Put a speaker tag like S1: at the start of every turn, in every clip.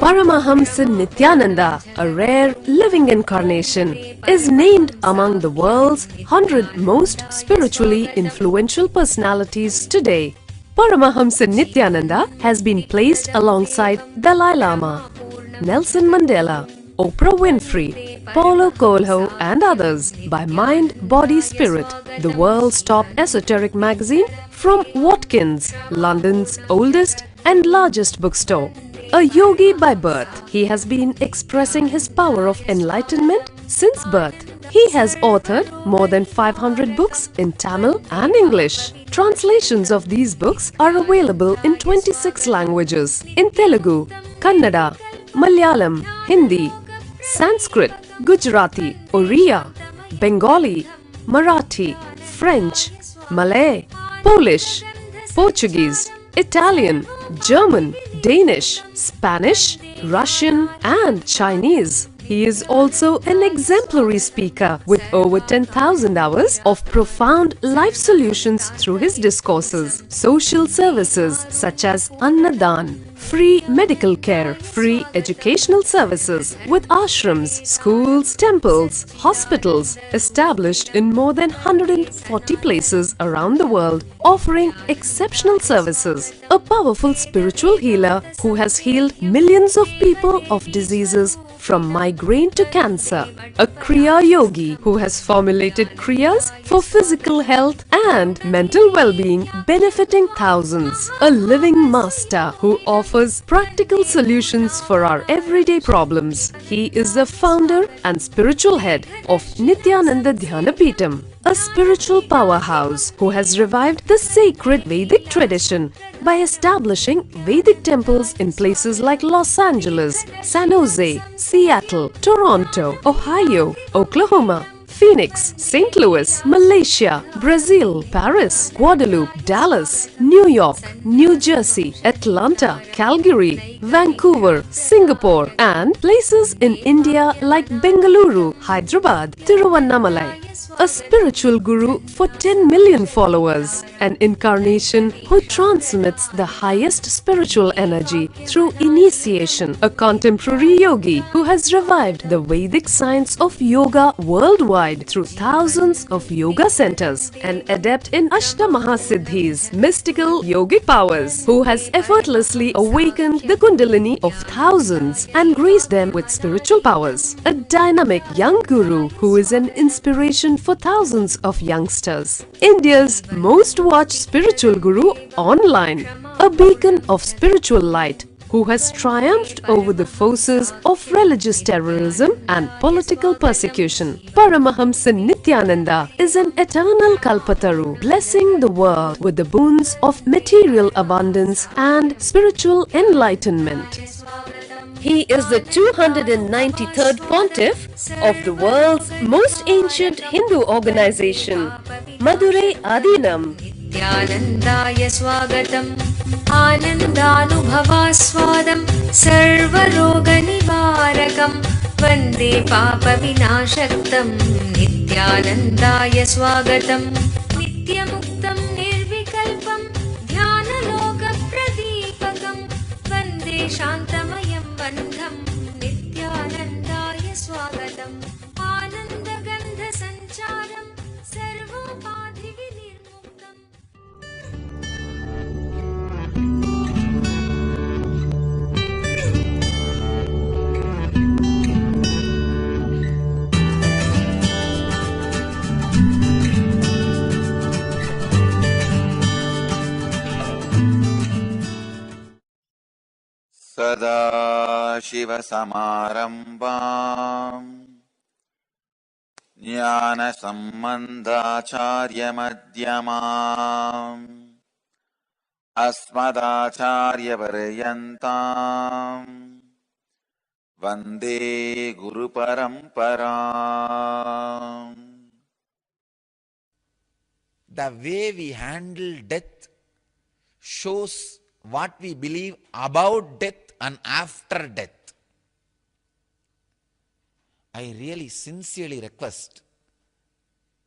S1: Paramahamsa Nityananda, a rare living incarnation, is named among the world's 100 most spiritually influential personalities today. Paramahamsa Nityananda has been placed alongside Dalai Lama, Nelson Mandela, Oprah Winfrey, Paulo Coelho and others by Mind, Body, Spirit, the world's top esoteric magazine from Watkins, London's oldest and largest bookstore. A yogi by birth, he has been expressing his power of enlightenment since birth. He has authored more than 500 books in Tamil and English. Translations of these books are available in 26 languages in Telugu, Kannada, Malayalam, Hindi, Sanskrit, Gujarati, Oriya, Bengali, Marathi, French, Malay, Polish, Portuguese, Italian, German, Danish, Spanish, Russian and Chinese. He is also an exemplary speaker with over 10,000 hours of profound life solutions through his discourses. Social services such as Annadan, free medical care, free educational services with ashrams, schools, temples, hospitals established in more than 140 places around the world, offering exceptional services. A powerful spiritual healer who has healed millions of people of diseases from migraine to cancer. A Kriya Yogi who has formulated Kriyas for physical health and mental well-being, benefiting thousands. A living master who offers practical solutions for our everyday problems. He is the founder and spiritual head of Nityananda Dhyanapeetham, a spiritual powerhouse who has revived the sacred Vedic tradition by establishing Vedic temples in places like Los Angeles, San Jose, Seattle, Toronto, Ohio, Oklahoma, Phoenix, St. Louis, Malaysia, Brazil, Paris, Guadeloupe, Dallas, New York, New Jersey, Atlanta, Calgary, Vancouver, Singapore, and places in India like Bengaluru, Hyderabad, Tiruvannamalai. A spiritual guru for 10 million followers, an incarnation who transmits the highest spiritual energy through initiation, a contemporary yogi who has revived the Vedic science of yoga worldwide through thousands of yoga centers, an adept in Ashtamaha-siddhis, mystical yogic powers, who has effortlessly awakened the Kundalini of thousands and graced them with spiritual powers, a dynamic young guru who is an inspiration for thousands of youngsters, India's most watched spiritual guru online, a beacon of spiritual light who has triumphed over the forces of religious terrorism and political persecution. Paramahamsa Nityananda is an eternal Kalpataru, blessing the world with the boons of material abundance and spiritual enlightenment. He is the 293rd Pontiff of the world's most ancient Hindu organization, Madurai Adinam.
S2: Nityanandaya swagatam, anandanubhavaswadam, sarvaroga nivarakam, vande papa vinashaktam. Nityanandaya swagatam, nityamuktam nirvikalpam, dhyanaloka pradipakam, vande shantamayam bandham. Nityanandaya swagatam, anandagandha sancharam, sarvopadhi vinirmuktam.
S3: सदाशिवसमारम्भाम् ज्ञानसम्बन्धाचार्यमध्यमाम् अस्मदाचार्यपर्यन्ताम् वन्दे गुरुपरम्पराम्.
S4: The way we handle death shows what we believe about death and after death. I really sincerely request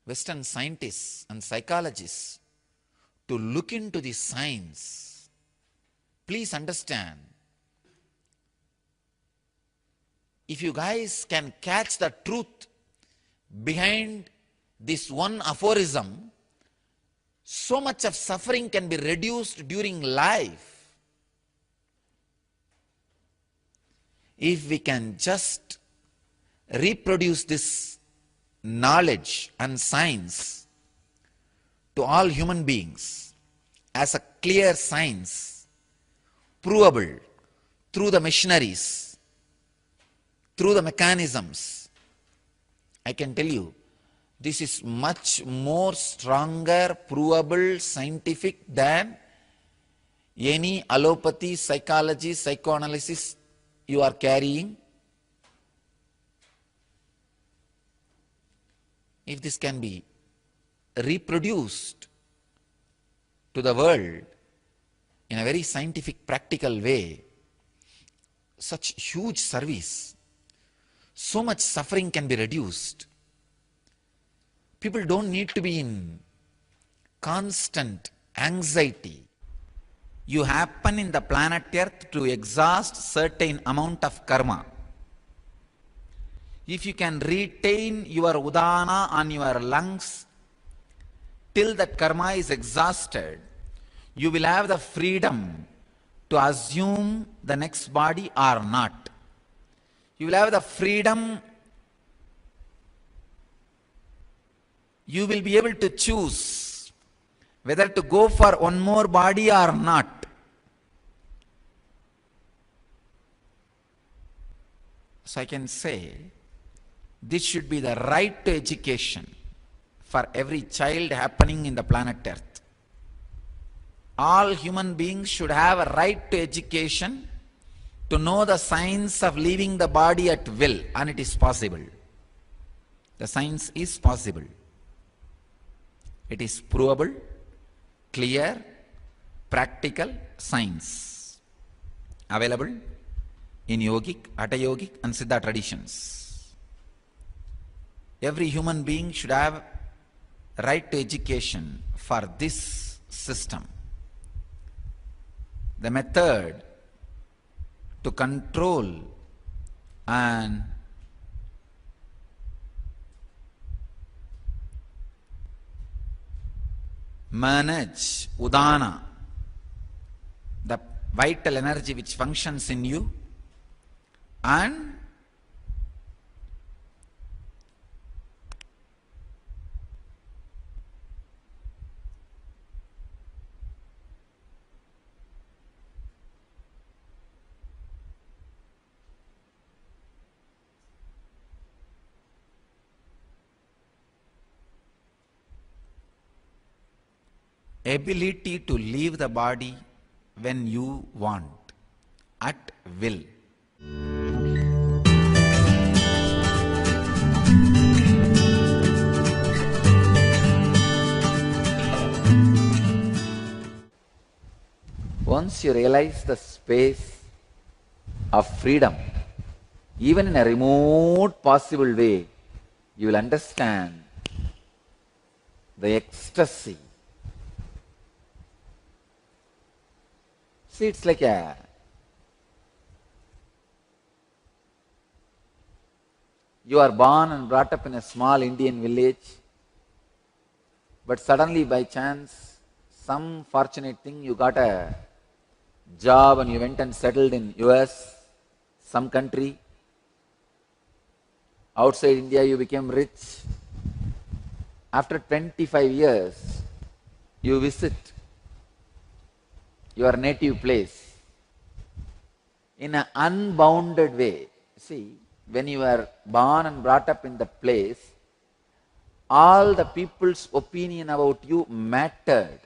S4: Western scientists and psychologists to look into the science please understand, if you guys can catch the truth behind this one aphorism, so much of suffering can be reduced during life. If we can just reproduce this knowledge and science to all human beings as a clear science, provable through the machineries, through the mechanisms, I can tell you, this is much more stronger, provable, scientific than any allopathy, psychology, psychoanalysis you are carrying. If this can be reproduced to the world in a very scientific, practical way, such huge service, so much suffering can be reduced. People don't need to be in constant anxiety. You happen in the planet Earth to exhaust certain amount of karma. If you can retain your udana on your lungs till that karma is exhausted, you will have the freedom to assume the next body or not. You will have the freedom. You will be able to choose whether to go for one more body or not. So I can say, this should be the right to education for every child happening in the planet Earth. All human beings should have a right to education to know the science of leaving the body at will, and it is possible. The science is possible. It is provable, clear, practical science available in yogic, hatha yogic and siddha traditions. Every human being should have right to education for this system. The method to control and manage udana, the vital energy which functions in you, and ability to leave the body when you want, at will. Once you realize the space of freedom, even in a remote possible way, you will understand the ecstasy. See, it's like you are born and brought up in a small Indian village, but suddenly by chance, some fortunate thing, you got a job and you went and settled in US, some country. Outside India, you became rich. After 25 years, you visit your native place in an unbounded way. See, when you were born and brought up in the place, all the people's opinion about you mattered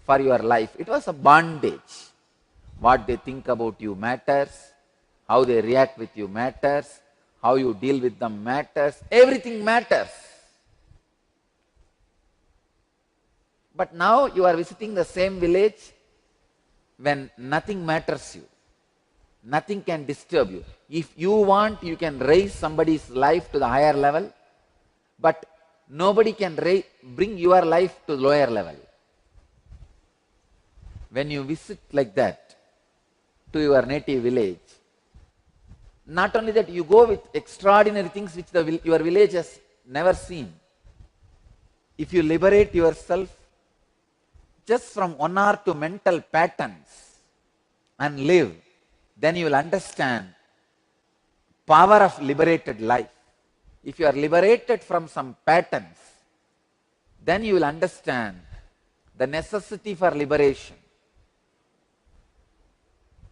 S4: for your life. It was a bondage. What they think about you matters, how they react with you matters, how you deal with them matters, everything matters. But now you are visiting the same village when nothing matters you. Nothing can disturb you. If you want, you can raise somebody's life to the higher level, but nobody can bring your life to the lower level. When you visit like that, to your native village. Not only that, you go with extraordinary things which your village has never seen. If you liberate yourself just from one or two mental patterns and live, then you will understand power of liberated life. If you are liberated from some patterns, then you will understand the necessity for liberation.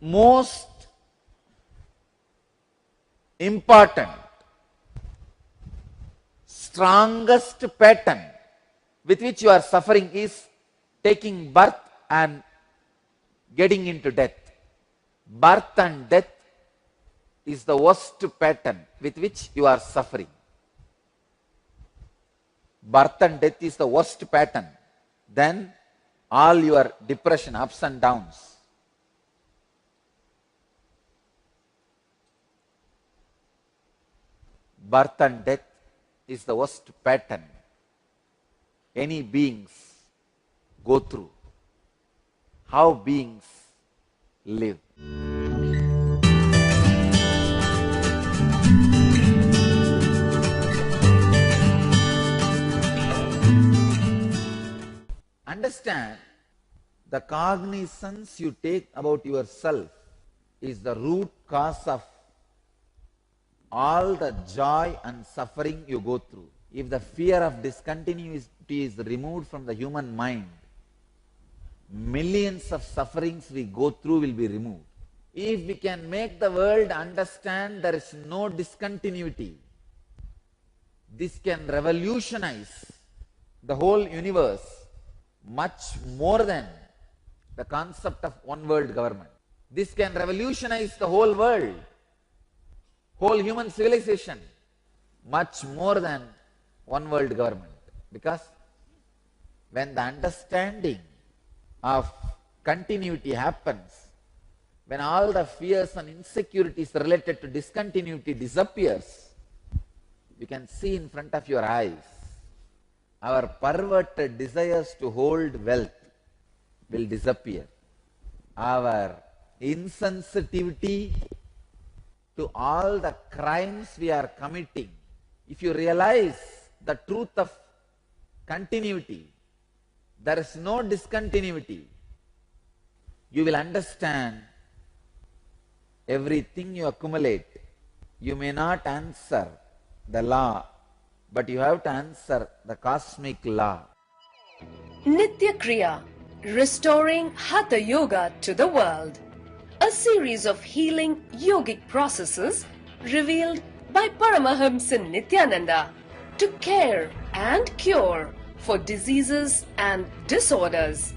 S4: Most important, strongest pattern with which you are suffering is taking birth and getting into death. Birth and death is the worst pattern with which you are suffering. Birth and death is the worst pattern. Then all your depression, ups and downs. Birth and death is the worst pattern any beings go through. How beings live. Understand, the cognizance you take about yourself is the root cause of all the joy and suffering you go through. If the fear of discontinuity is removed from the human mind, millions of sufferings we go through will be removed. If we can make the world understand there is no discontinuity, this can revolutionize the whole universe much more than the concept of one world government. This can revolutionize the whole world, whole human civilization, much more than one world government. Because when the understanding of continuity happens, when all the fears and insecurities related to discontinuity disappears, you can see in front of your eyes our perverted desires to hold wealth will disappear. Our insensitivity to all the crimes we are committing. If you realize the truth of continuity, there is no discontinuity, you will understand everything you accumulate. You may not answer the law, but you have to answer the cosmic law.
S1: Nitya Kriya, restoring Hatha Yoga to the world. A series of healing yogic processes revealed by Paramahamsa Nityananda to care and cure for diseases and disorders.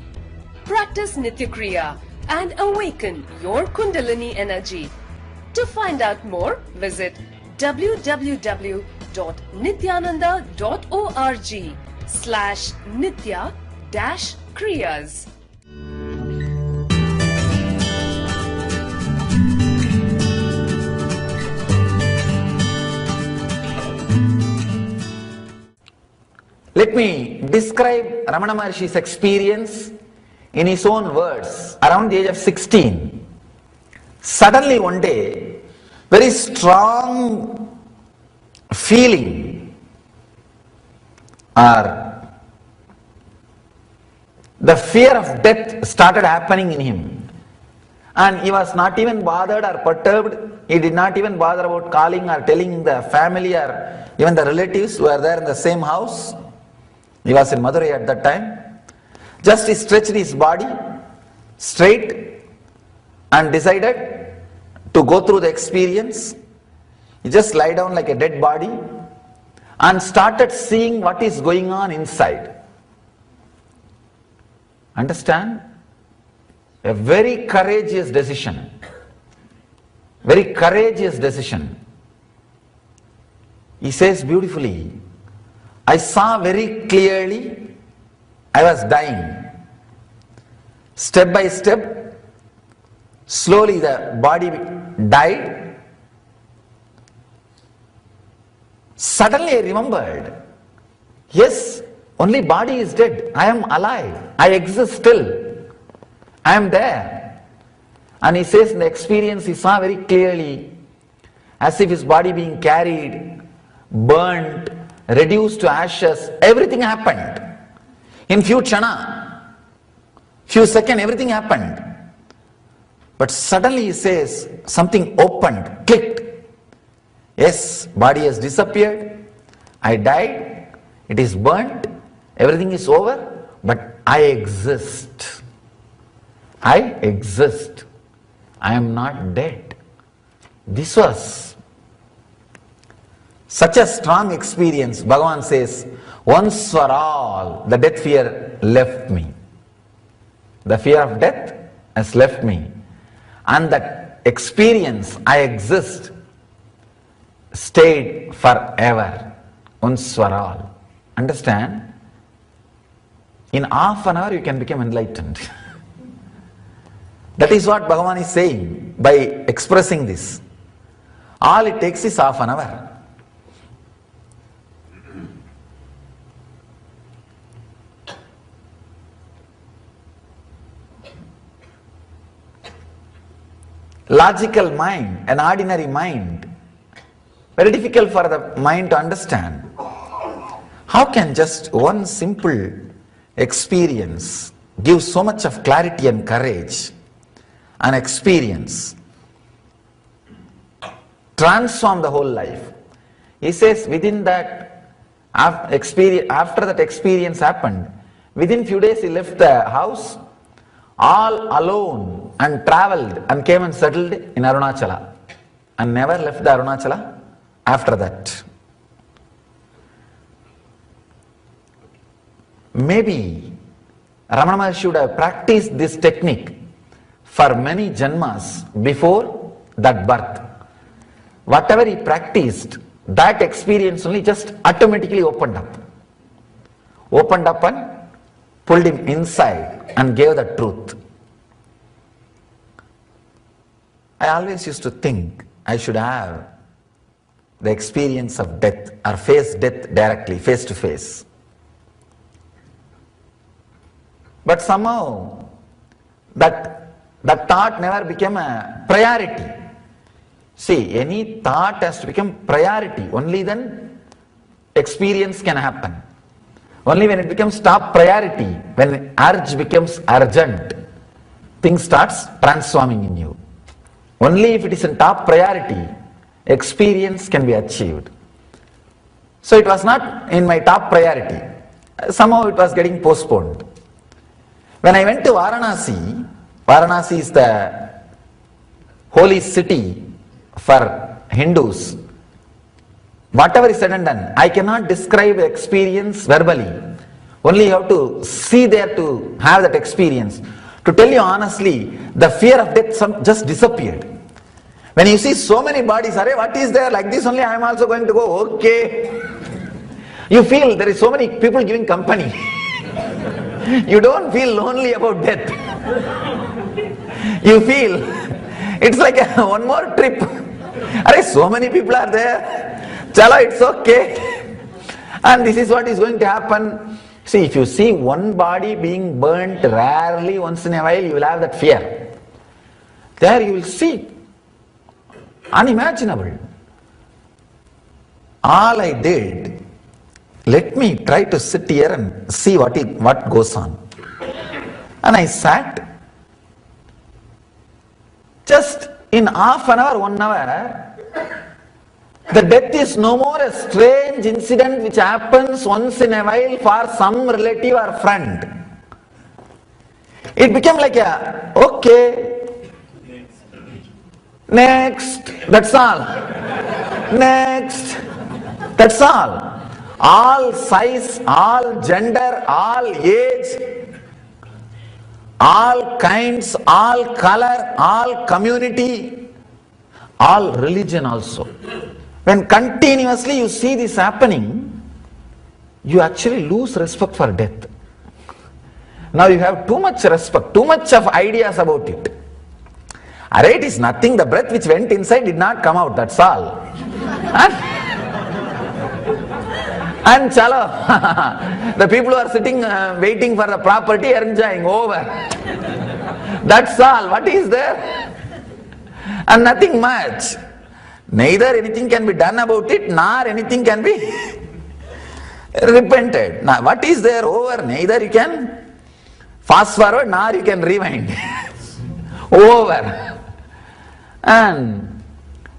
S1: Practice Nitya Kriya and awaken your Kundalini energy. To find out more, visit www.nityananda.org/nitya-kriyas.
S4: Let me describe Ramana Maharshi's experience in his own words. Around the age of 16, suddenly one day, very strong feeling or the fear of death started happening in him. And he was not even bothered or perturbed. He did not even bother about calling or telling the family or even the relatives who were there in the same house. He was in Madurai at that time. Just he stretched his body straight and decided to go through the experience. He just lie down like a dead body and started seeing what is going on inside. Understand? A very courageous decision. Very courageous decision. He says beautifully, I saw very clearly I was dying. Step by step, slowly the body died. Suddenly I remembered, yes, only body is dead. I am alive. I exist still. I am there. And he says in the experience he saw very clearly, as if his body being carried, burnt, reduced to ashes, everything happened. In few chana, few seconds, everything happened. But suddenly he says, something opened, clicked. Yes, body has disappeared, I died, it is burnt, everything is over, but I exist. I exist. I am not dead. This was such a strong experience. Bhagavan says, once for all, the death fear left me. The fear of death has left me. And that experience, I exist, stayed forever. Once for all. Understand? In half an hour you can become enlightened. That is what Bhagavan is saying by expressing this. All it takes is half an hour. Logical mind, an ordinary mind, very difficult for the mind to understand. How can just one simple experience give so much of clarity and courage? An experience transform the whole life. He says within that experience, after that experience happened, within few days he left the house all alone and travelled and came and settled in Arunachala and never left the Arunachala after that. Maybe Ramana Maharshi should have practiced this technique for many janmas before that birth. Whatever he practiced, that experience only just automatically opened up. Opened up and pulled him inside and gave the truth. I always used to think I should have the experience of death or face death directly, face to face. But somehow that thought never became a priority. See, any thought has to become priority. Only then experience can happen. Only when it becomes top priority, when urge becomes urgent, things starts transforming in you. Only if it is in top priority, experience can be achieved. So it was not in my top priority. Somehow it was getting postponed. When I went to Varanasi, Varanasi is the holy city for Hindus. Whatever is said and done, I cannot describe the experience verbally. Only you have to see there to have that experience. To tell you honestly, the fear of death just disappeared. When you see so many bodies, arey, what is there? Like this only I am also going to go, okay. You feel there is so many people giving company. You don't feel lonely about death. You feel it's like one more trip. Arey, so many people are there. Chala, it's okay. And this is what is going to happen. See, if you see one body being burnt rarely once in a while, you will have that fear. There you will see unimaginable. All I did, let me try to sit here and see what goes on. And I sat. Just in half an hour, 1 hour, the death is no more a strange incident which happens once in a while for some relative or friend. It became like a, okay, next, that's all. Next, that's all. All size, all gender, all age, all kinds, all color, all community, all religion also. When continuously you see this happening, you actually lose respect for death. Now you have too much respect, too much of ideas about it. Array, it is nothing, the breath which went inside did not come out, that's all. And chalo, the people who are sitting waiting for the property are enjoying over. That's all. What is there? and nothing much. Neither anything can be done about it, nor anything can be repented. Now what is there over? Neither you can fast forward nor you can rewind. Over. And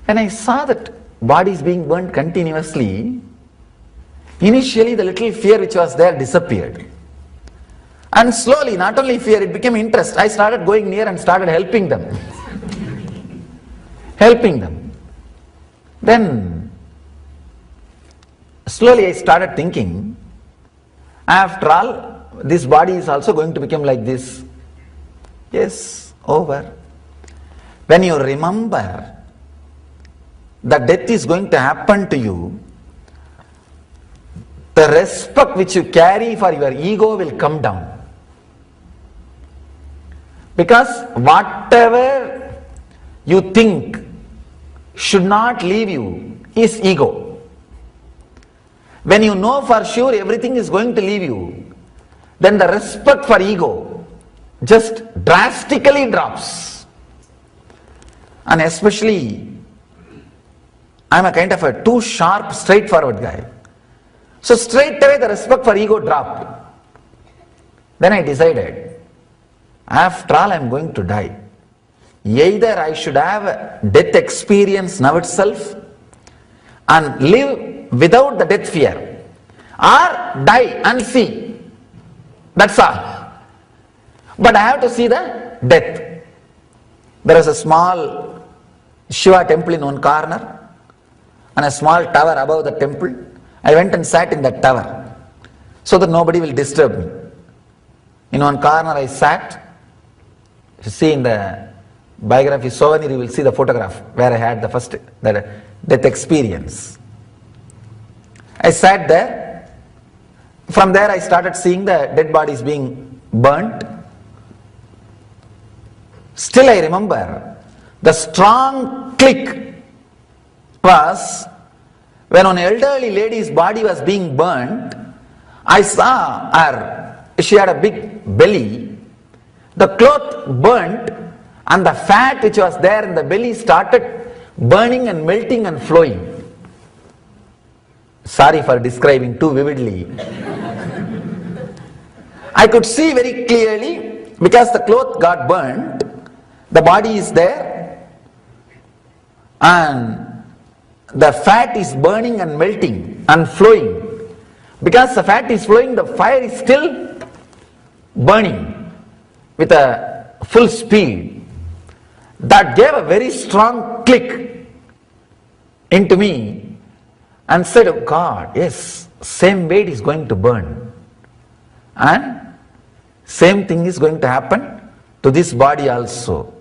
S4: when I saw that body is being burnt continuously, initially the little fear which was there disappeared. And slowly, not only fear, it became interest. I started going near and started helping them. Helping them. Then, slowly I started thinking, after all, this body is also going to become like this. Yes, over. When you remember that death is going to happen to you, the respect which you carry for your ego will come down. Because whatever you think should not leave you is ego. When you know for sure everything is going to leave you, then the respect for ego just drastically drops. And especially, I'm a kind of a too sharp, straightforward guy. So straight away the respect for ego dropped. Then I decided, after all I'm going to die. Either I should have a death experience now itself and live without the death fear, or die and see. That's all. But I have to see the death. There is a small Shiva temple in one corner and a small tower above the temple. I went and sat in that tower so that nobody will disturb me. In one corner I sat. You see in the biography souvenir, you will see the photograph where I had the first death experience. I sat there. From there I started seeing the dead bodies being burnt. Still I remember the strong click was when an elderly lady's body was being burnt. I saw her, she had a big belly. The cloth burnt and the fat which was there in the belly started burning and melting and flowing. Sorry for describing too vividly. I could see very clearly because the cloth got burnt, the body is there and the fat is burning and melting and flowing. Because the fat is flowing, the fire is still burning with a full speed. That gave a very strong click into me and said, oh God, yes, same way it is going to burn. And same thing is going to happen to this body also.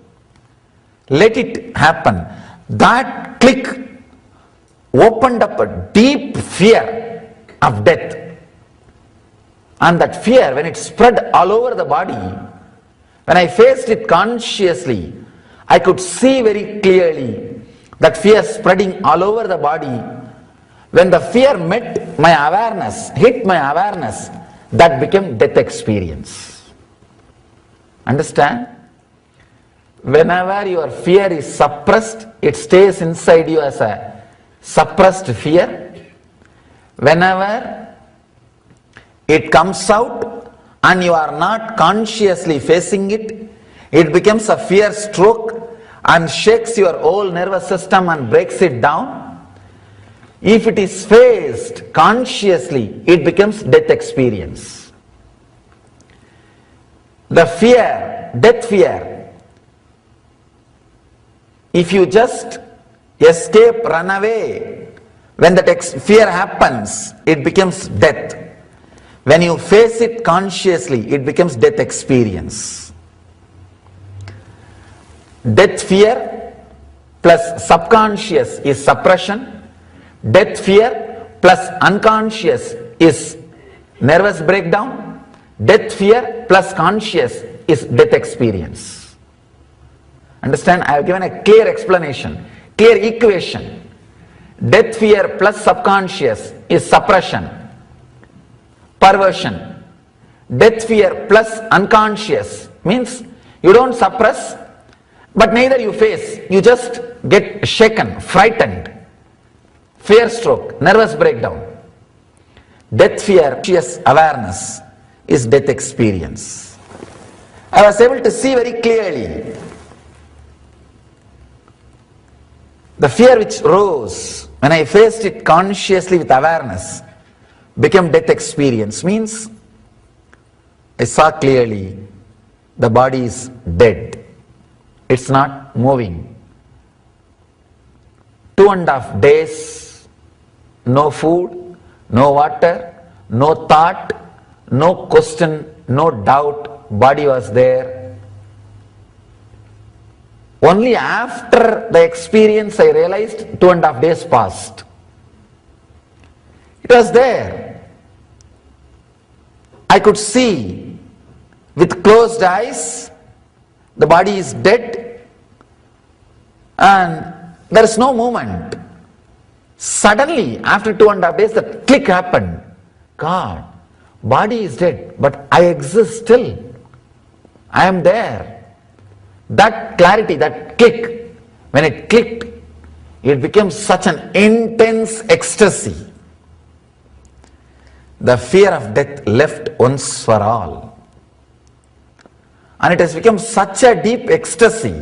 S4: Let it happen. That click opened up a deep fear of death. And that fear, when it spread all over the body, when I faced it consciously, I could see very clearly that fear spreading all over the body. When the fear met my awareness, hit my awareness, that became death experience. Understand? Whenever your fear is suppressed, it stays inside you as a suppressed fear. Whenever it comes out and you are not consciously facing it, it becomes a fear stroke and shakes your whole nervous system and breaks it down. If it is faced consciously, it becomes death experience. The fear, death fear, if you just escape, run away, when that fear happens, it becomes death. When you face it consciously, it becomes death experience. Death fear plus subconscious is suppression. Death fear plus unconscious is nervous breakdown. Death fear plus conscious is death experience. Understand? I have given a clear explanation, clear equation. Death fear plus subconscious is suppression, perversion. Death fear plus unconscious means you don't suppress But neither you face, you just get shaken, frightened, fear stroke, nervous breakdown. Death fear, conscious awareness is death experience. I was able to see very clearly the fear which rose when I faced it consciously with awareness became death experience. Means I saw clearly the body is dead. It's not moving. 2.5 days, no food, no water, no thought, no question, no doubt, body was there. Only after the experience I realized 2.5 days passed. It was there. I could see with closed eyes, the body is dead and there is no movement. Suddenly, after 2.5 days, the click happened. God, body is dead, but I exist still. I am there. That clarity, that click, when it clicked, it became such an intense ecstasy. The fear of death left once for all. And it has become such a deep ecstasy,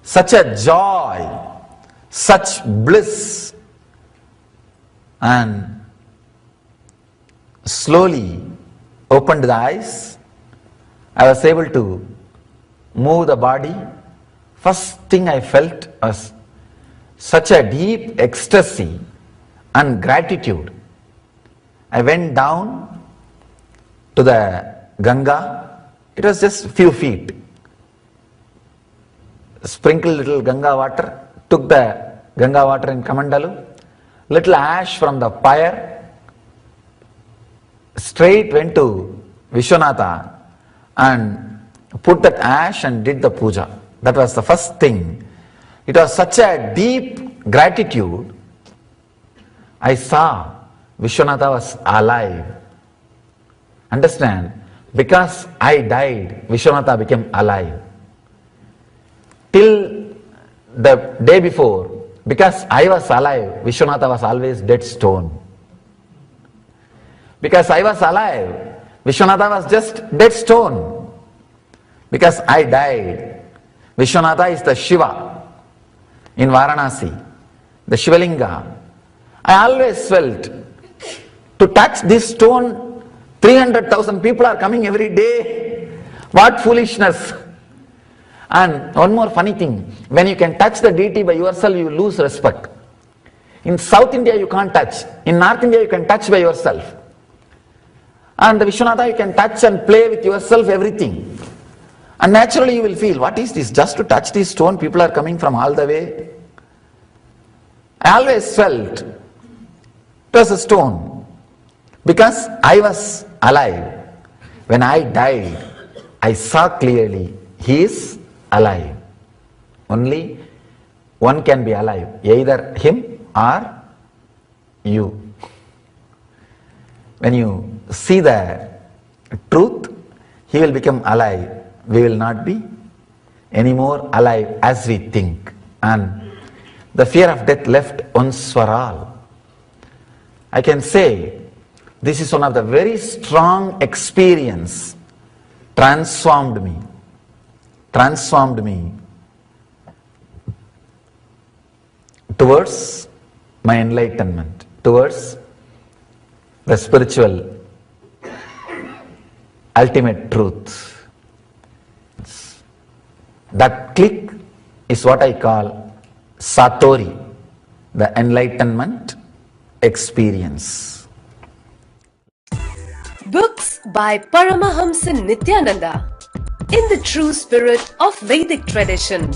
S4: such a joy, such bliss. And slowly opened the eyes. I was able to move the body. First thing I felt was such a deep ecstasy and gratitude. I went down to the Ganga. It was just a few feet. Sprinkled little Ganga water, took the Ganga water in Kamandalu, little ash from the pyre, straight went to Vishwanatha and put that ash and did the puja. That was the first thing. It was such a deep gratitude. I saw Vishwanatha was alive. Understand? Because I died, Vishwanatha became alive. Till the day before, because I was alive, Vishwanatha was always dead stone. Because I was alive, Vishwanatha was just dead stone. Because I died, Vishwanatha is the Shiva in Varanasi, the Shivalinga. I always felt to touch this stone, 300,000 people are coming every day. What foolishness! And one more funny thing, when you can touch the deity by yourself, you lose respect. In South India you can't touch. In North India you can touch by yourself. And the Vishwanatha you can touch and play with yourself, everything. And naturally you will feel, what is this? Just to touch this stone, people are coming from all the way. I always felt it was a stone. Because I was alive. When I died, I saw clearly, he is alive. Only one can be alive, either him or you. When you see the truth, he will become alive. We will not be anymore alive as we think. And the fear of death left once for all. I can say this is one of the very strong experience transformed me towards my enlightenment, towards the spiritual ultimate truth. That click is what I call Satori, the enlightenment experience.
S1: Books by Paramahamsa Nityananda in the true spirit of Vedic tradition.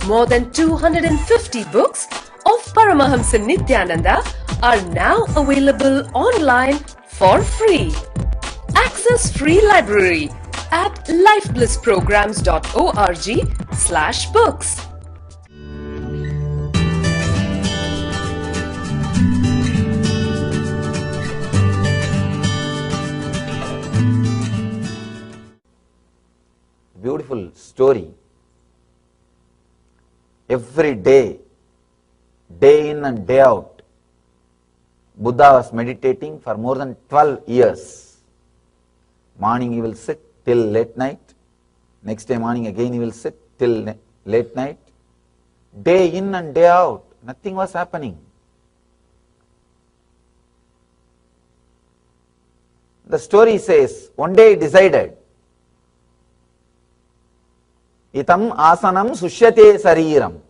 S1: More than 250 books of Paramahamsa Nityananda are now available online for free. Access free library at lifeblissprograms.org/books.
S4: Beautiful story Every day, day in and day out, Buddha was meditating for more than 12 years. Morning he will sit till late night. Next day morning again he will sit till late night. Day in and day out, nothing was happening. The story says, one day he decided, Itam asanam sushyate sariram.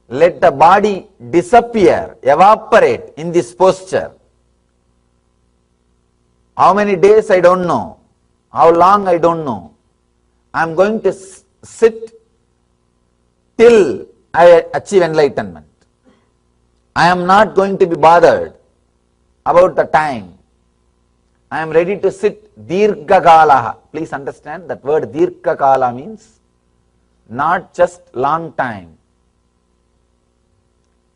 S4: Let the body disappear, evaporate in this posture. How many days I don't know. How long I don't know. I am going to sit till I achieve enlightenment. I am not going to be bothered about the time. I am ready to sit dirghakalaha. Please understand that word dirghakala means not just long time.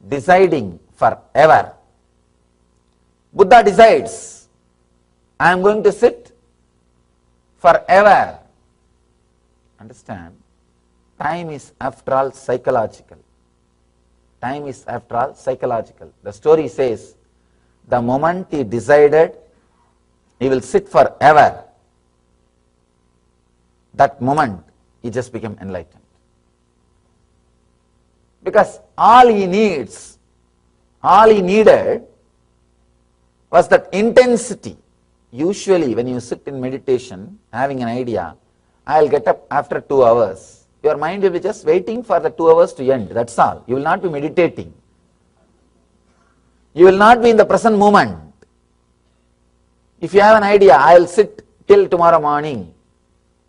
S4: Deciding forever. Buddha decides, I am going to sit forever. Understand? Time is after all psychological. Time is after all psychological. The story says, the moment he decided he will sit forever, that moment he just became enlightened. Because all he needed was that intensity. Usually when you sit in meditation, having an idea, I will get up after 2 hours. Your mind will be just waiting for the 2 hours to end, that's all. You will not be meditating. You will not be in the present moment. If you have an idea, I will sit till tomorrow morning,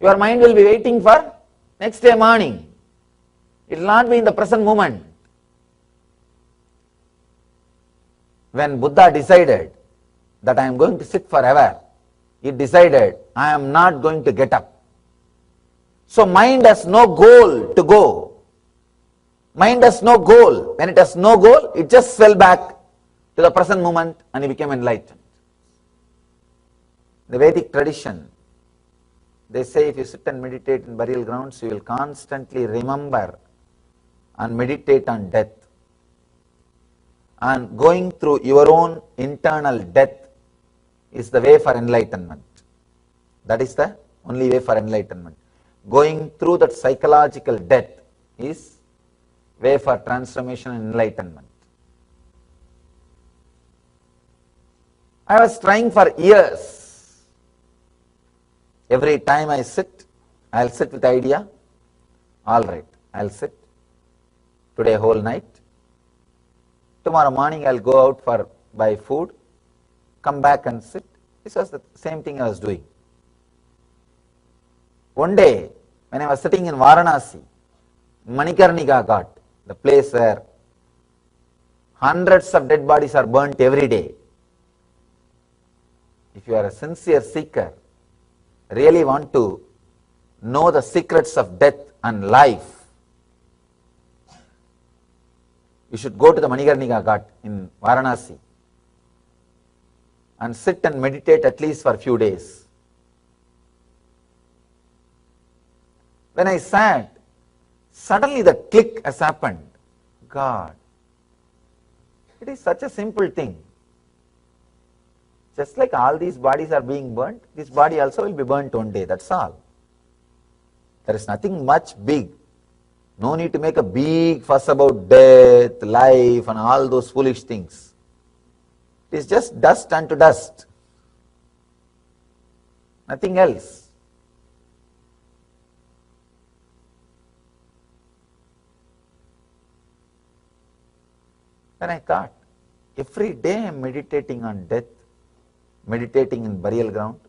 S4: your mind will be waiting for next day morning. It will not be in the present moment. When Buddha decided that I am going to sit forever, he decided I am not going to get up. So mind has no goal to go. Mind has no goal. When it has no goal, it just fell back to the present moment and he became enlightened. The Vedic tradition, they say if you sit and meditate in burial grounds, you will constantly remember and meditate on death. And going through your own internal death is the way for enlightenment. That is the only way for enlightenment. Going through that psychological death is way for transformation and enlightenment. I was trying for years. Every time I sit, I'll sit with the idea, all right, I'll sit today whole night. Tomorrow morning I'll go out for buy food, come back and sit. This was the same thing I was doing. One day, when I was sitting in Varanasi, Manikarnika Ghat, the place where hundreds of dead bodies are burnt every day. If you are a sincere seeker, really want to know the secrets of death and life, you should go to the Manikarnika Ghat in Varanasi and sit and meditate at least for a few days. When I sat, suddenly the click has happened. God, it is such a simple thing. Just like all these bodies are being burnt, this body also will be burnt one day, that's all. There is nothing much big. No need to make a big fuss about death, life and all those foolish things. It is just dust unto dust. Nothing else. Then I thought, every day I am meditating on death, meditating in burial ground,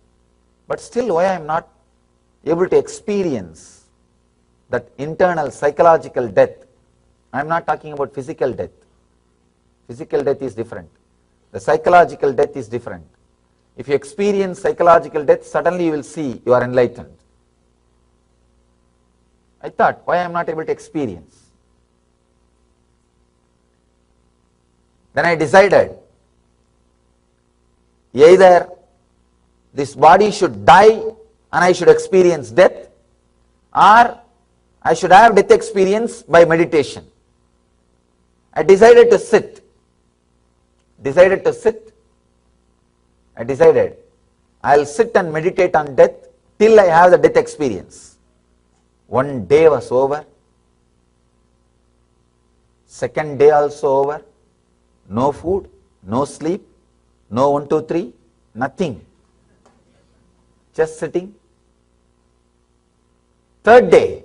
S4: but still why I am not able to experience that internal psychological death. I am not talking about physical death. Physical death is different. The psychological death is different. If you experience psychological death, suddenly you will see you are enlightened. I thought, why I am not able to experience? Then I decided, either this body should die and I should experience death, or I should have death experience by meditation. I decided to sit. Decided to sit. I decided I'll sit and meditate on death till I have the death experience. One day was over. Second day also over. No food, no sleep, no 1, 2, 3, nothing. Just sitting. Third day,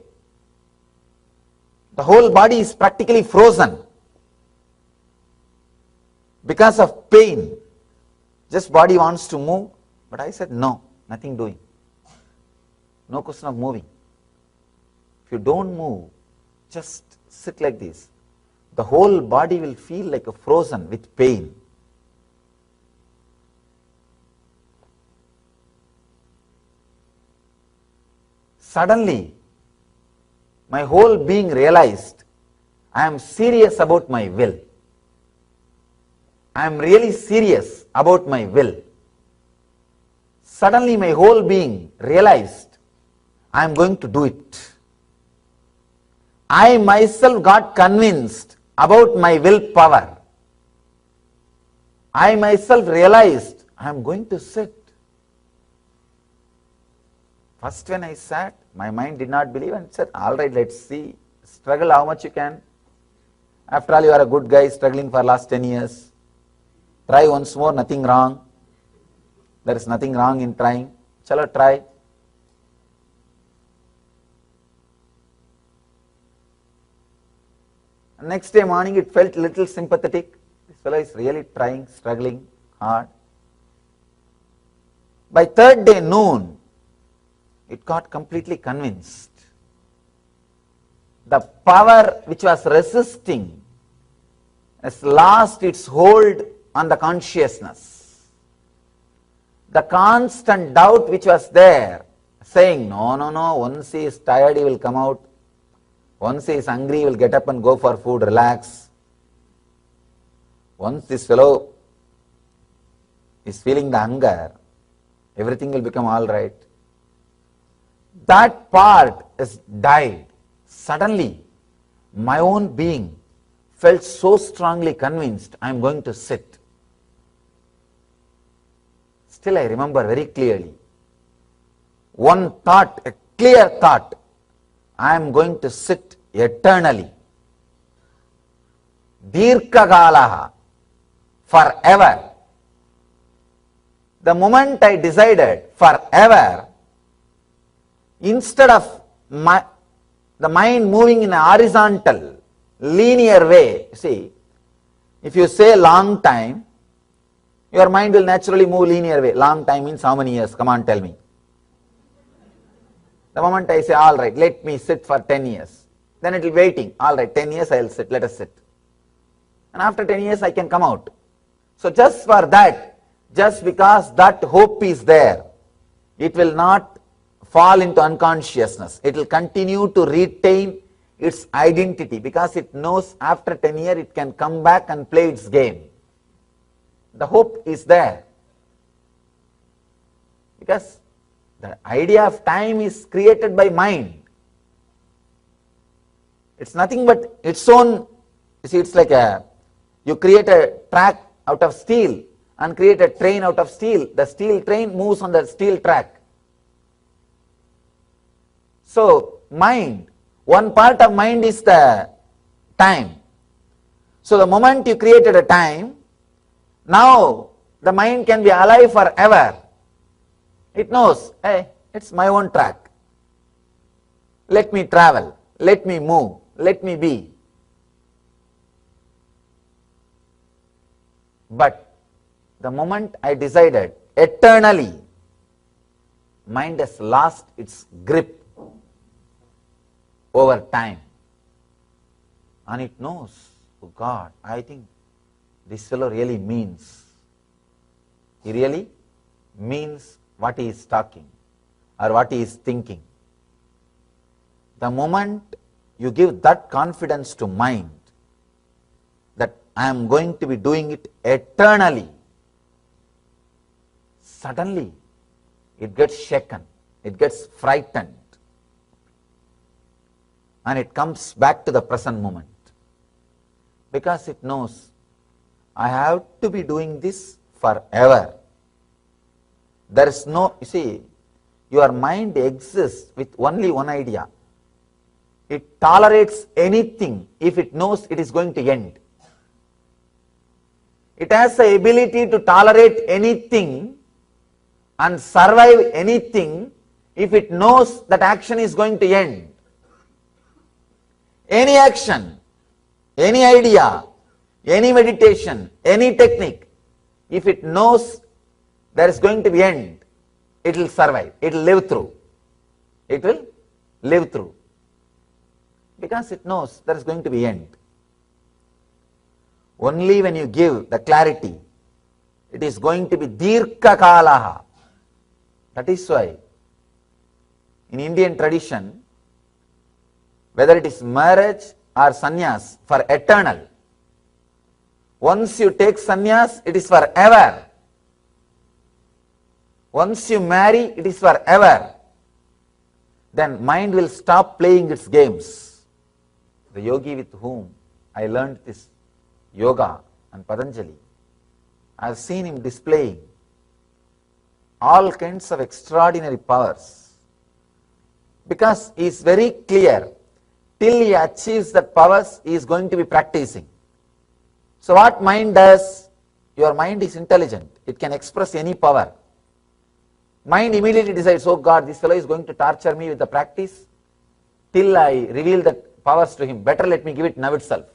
S4: the whole body is practically frozen because of pain. Just body wants to move, but I said no, nothing doing. No question of moving. If you don't move, just sit like this. The whole body will feel like a frozen with pain. Suddenly, my whole being realized I am serious about my will. I am really serious about my will. Suddenly my whole being realized I am going to do it. I myself got convinced about my willpower. I myself realized I am going to sit. First when I sat, my mind did not believe and said, all right, let's see, struggle how much you can. After all, you are a good guy struggling for last 10 years. Try once more, nothing wrong. There is nothing wrong in trying. Chalo, try. Next day morning, it felt little sympathetic. This fellow is really trying, struggling hard. By third day noon, it got completely convinced. The power which was resisting has lost its hold on the consciousness. The constant doubt which was there, saying, no, once he is tired, he will come out. Once he is hungry, he will get up and go for food, relax. Once this fellow is feeling the hunger, everything will become all right. That part is died. Suddenly, my own being felt so strongly convinced I am going to sit. Still I remember very clearly. One thought, a clear thought, I am going to sit eternally. Dirghagalaha, forever. The moment I decided forever, instead of the mind moving in a horizontal, linear way, see, if you say long time, your mind will naturally move linear way. Long time means how many years? Come on, tell me. The moment I say, all right, let me sit for 10 years, then it will be waiting. All right, 10 years I will sit, let us sit. And after 10 years I can come out. So just for that, just because that hope is there, it will not fall into unconsciousness. It will continue to retain its identity because it knows after 10 years it can come back and play its game. The hope is there. Because the idea of time is created by mind. It's nothing but its own, you see, it's like you create a track out of steel and create a train out of steel. The steel train moves on the steel track. So, mind, one part of mind is the time. So, the moment you created a time, now the mind can be alive forever. It knows, hey, it's my own track. Let me travel, let me move, let me be. But the moment I decided eternally, mind has lost its grip over time. And it knows, oh God, I think this fellow really means. He really means what he is talking or what he is thinking. The moment you give that confidence to mind, that I am going to be doing it eternally, suddenly it gets shaken, it gets frightened, and it comes back to the present moment. Because it knows, I have to be doing this forever. There is no, you see, your mind exists with only one idea. It tolerates anything if it knows it is going to end. It has the ability to tolerate anything and survive anything if it knows that action is going to end. Any action, any idea, any meditation, any technique, if it knows there is going to be end, it will survive, it will live through. It will live through. Because it knows there is going to be end. Only when you give the clarity, it is going to be dirka kalaha. That is why in Indian tradition, whether it is marriage or sannyas, for eternal. Once you take sannyas, it is forever. Once you marry, it is forever. Then mind will stop playing its games. The yogi with whom I learned this yoga and Patanjali, I have seen him displaying all kinds of extraordinary powers. Because he is very clear, till he achieves that powers, he is going to be practicing. So what mind does? Your mind is intelligent. It can express any power. Mind immediately decides, oh God, this fellow is going to torture me with the practice till I reveal the powers to him. Better let me give it now itself.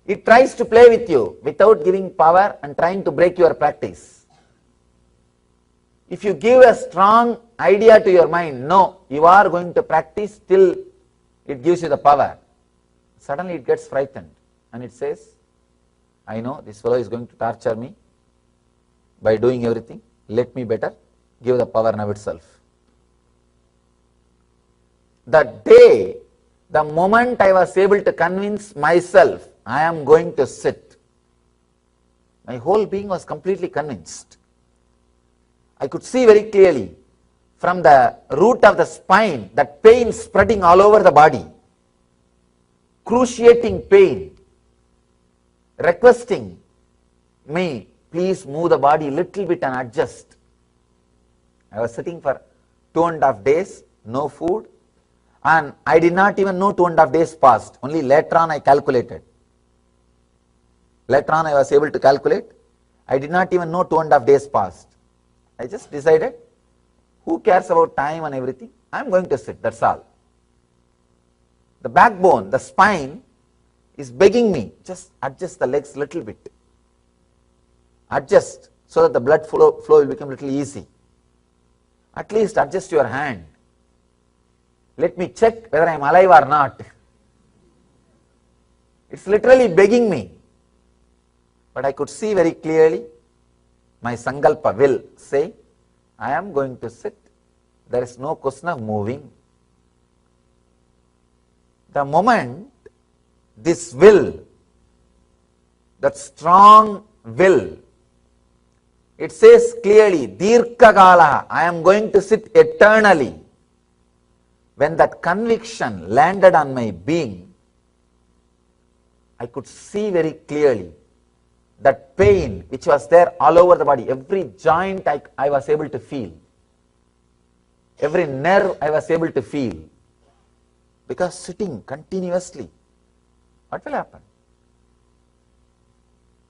S4: It tries to play with you without giving power and trying to break your practice. If you give a strong idea to your mind, no, you are going to practice till it gives you the power. Suddenly it gets frightened and it says, I know this fellow is going to torture me by doing everything. Let me better give the power now itself. The day, the moment I was able to convince myself, I am going to sit, my whole being was completely convinced. I could see very clearly from the root of the spine that pain spreading all over the body, cruciating pain, requesting me, please move the body little bit and adjust. I was sitting for 2.5 days, no food, and I did not even know 2.5 days passed. Only later on I calculated. Later on I was able to calculate. I did not even know 2.5 days passed. I just decided, who cares about time and everything? I am going to sit, that's all. The backbone, the spine is begging me, just adjust the legs little bit. Adjust so that the blood flow will become little easy. At least adjust your hand. Let me check whether I am alive or not. It's literally begging me. But I could see very clearly, my sankalpa will say, I am going to sit. There is no question of moving. The moment this will, that strong will, it says clearly, Dirka Kala, I am going to sit eternally. When that conviction landed on my being, I could see very clearly that pain which was there all over the body, every joint I was able to feel, every nerve I was able to feel, because sitting continuously, what will happen?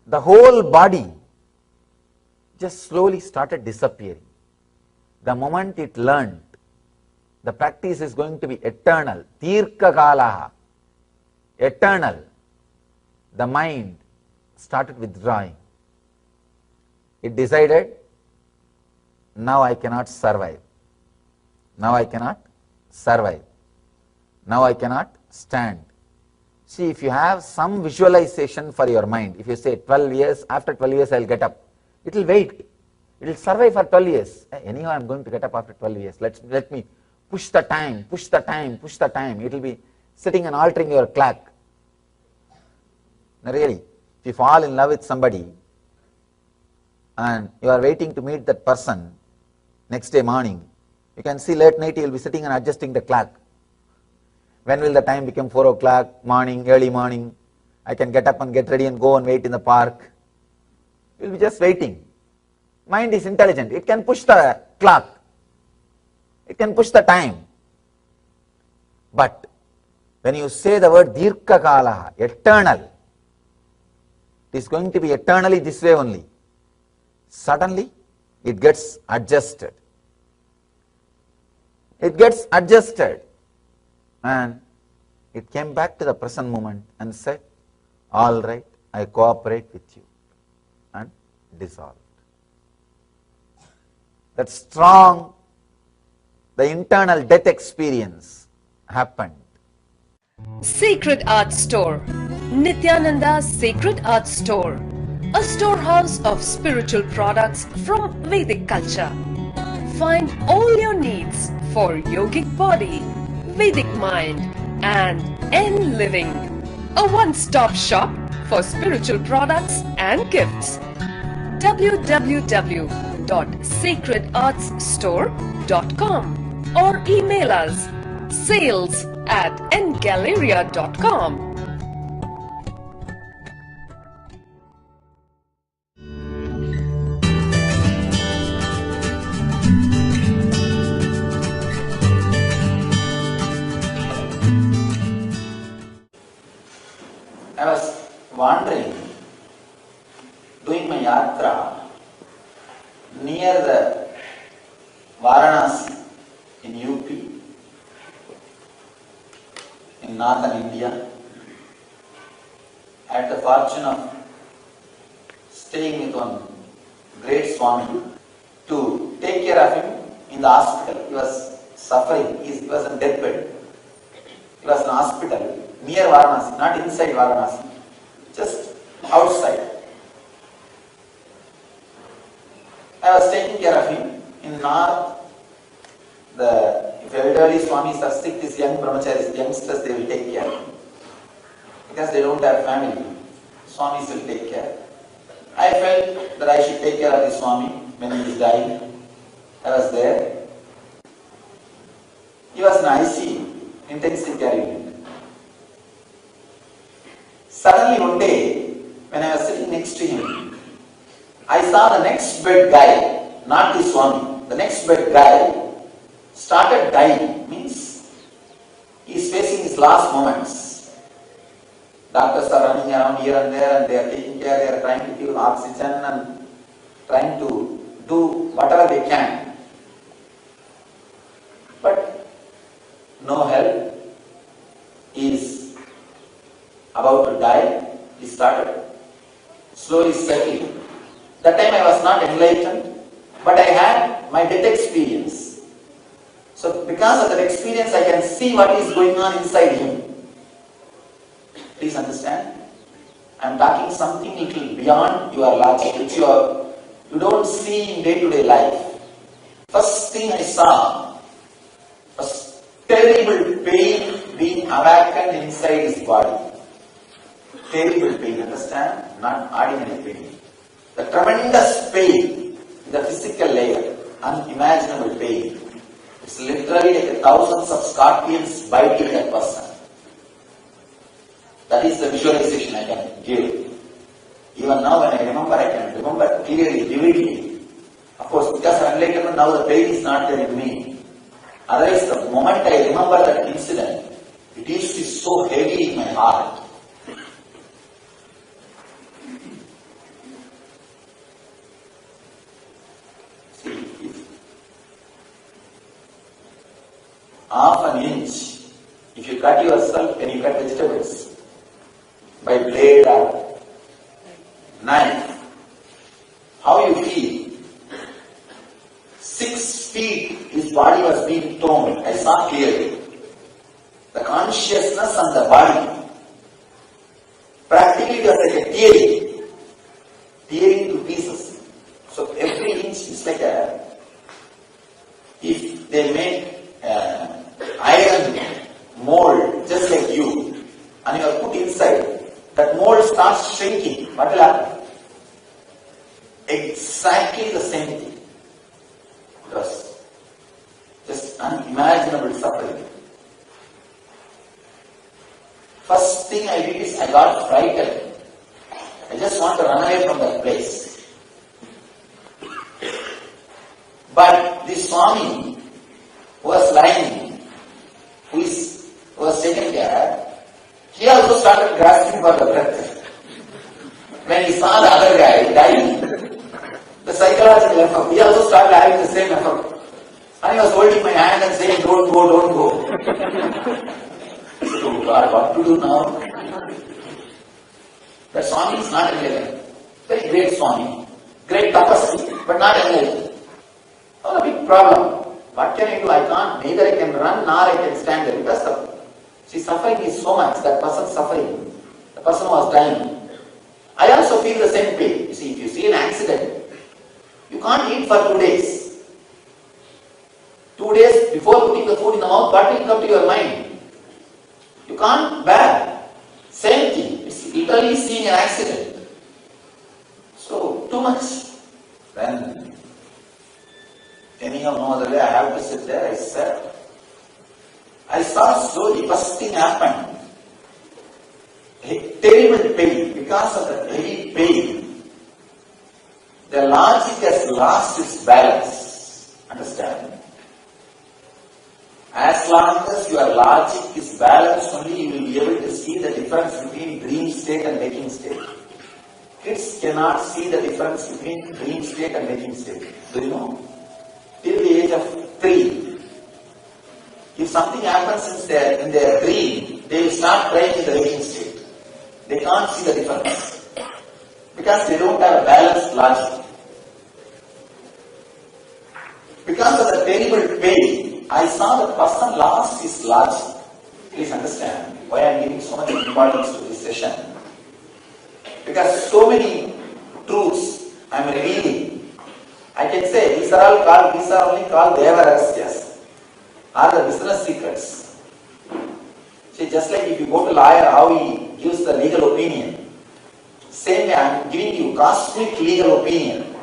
S4: The whole body just slowly started disappearing. The moment it learned, the practice is going to be eternal, Tirka Kalaha, eternal, the mind started withdrawing. It decided, now I cannot survive. Now I cannot survive. Now I cannot stand. See, if you have some visualization for your mind, if you say 12 years, after 12 years I will get up, it will wait. It will survive for 12 years. Anyhow, I am going to get up after 12 years. Let me push the time, push the time, push the time. It will be sitting and altering your clock. Now really, if you fall in love with somebody and you are waiting to meet that person next day morning, you can see late night he will be sitting and adjusting the clock. When will the time become 4 o'clock, morning, early morning? I can get up and get ready and go and wait in the park. We'll be just waiting. Mind is intelligent. It can push the clock. It can push the time. But when you say the word Dirka Kala, eternal, it is going to be eternally this way only. Suddenly, it gets adjusted. It gets adjusted. And it came back to the present moment and said, all right, I cooperate with you. And dissolved. That strong, the internal death experience happened.
S1: Sacred Art Store. Nityananda's Sacred Art Store. A storehouse of spiritual products from Vedic culture. Find all your needs for yogic body, Vedic mind and N living. A one-stop shop for spiritual products and gifts. www.sacredartsstore.com or email us sales@ngalleria.com.
S4: I was wandering, doing my yatra near the Varanasi in UP, in northern India. I had the fortune of staying with one great Swami to take care of him in the hospital. He was suffering, he was on deathbed. He was in hospital near Varanasi, not inside Varanasi, just outside. I was taking care of him. In north, if elderly Swamis are sick, these young brahmacharis, youngsters, they will take care. Because they don't have family, Swamis will take care. I felt that I should take care of the Swami when he is dying. I was there. He was in ICU, intensive care unit. Suddenly one day, when I was sitting next to him, I saw the next bed guy, not the Swami, the next bed guy started dying. Means he is facing his last moments. Doctors are running around here and there and they are taking care, they are trying to give oxygen and trying to do whatever they can. But no help. He is about to die. He started slowly settling. That time I was not enlightened, but I had my death experience. So because of that experience, I can see what is going on inside him. Please understand. I am talking something little beyond your logic, which you don't see in day-to-day life. First thing I saw was terrible pain being awakened inside his body. Terrible pain, understand? Not ordinary pain. The tremendous pain in the physical layer, unimaginable pain. It's literally like thousands of scorpions biting that person. That is the visualization I can give. Even now when I can remember clearly, vividly. Of course, because of enlightenment, now the pain is not there in me. Otherwise, the moment I remember that incident, it used to be so heavy in my heart. Half an inch, if you cut yourself and you cut vegetables by blade or knife, how you feel? 6 feet his body was being torn. I saw clearly. The consciousness and the body. Practically it was like a tearing to pieces. So every inch is like if they make iron mold just like you and you are put inside, that mold starts shrinking. What will happen? Exactly the same thing. It was just unimaginable suffering.
S5: First thing I did is I got frightened. I just want to run away from that place. But this Swami who was lying, who was taken care, he also started grasping for the breath. When he saw the other guy dying, the psychological effort, he also started having the same effort. And he was holding my hand and saying, don't go, don't go. I said, oh God, what to do now? That Swami is not enlightened. Very great Swami. Great tapasvi, but not enlightened. Oh, a big problem. What can I do? I can't, neither I can run nor I can stand there. Because the suffering is so much, that person suffering. The person was dying. I also feel the same pain. You see, if you see an accident, you can't eat for 2 days. 2 days before putting the food in the mouth, what will come to your mind? You can't bear. Same thing. It's literally seeing an accident. So, too much. Then, anyhow, no other way, I have to sit there. I sat. I saw slowly, first thing happened. A terrible pain. Because of the heavy pain, the logic has lost its balance. Understand? As long as your logic is balanced, only you will be able to see the difference between dream state and waking state. Kids cannot see the difference between dream state and waking state. Do you know? Till the age of 3. If something happens in their dream, they will start crying in the waking state. They can't see the difference. Because they don't have a balanced logic. Because of the terrible pain, I saw the person lost his logic. Please understand why I am giving so much importance to this session. Because so many truths I am revealing. I can say these are only called Deva Rahasyas, or the business secrets. See, just like if you go to lawyer, how he gives the legal opinion. Same way I am giving you cosmic legal opinion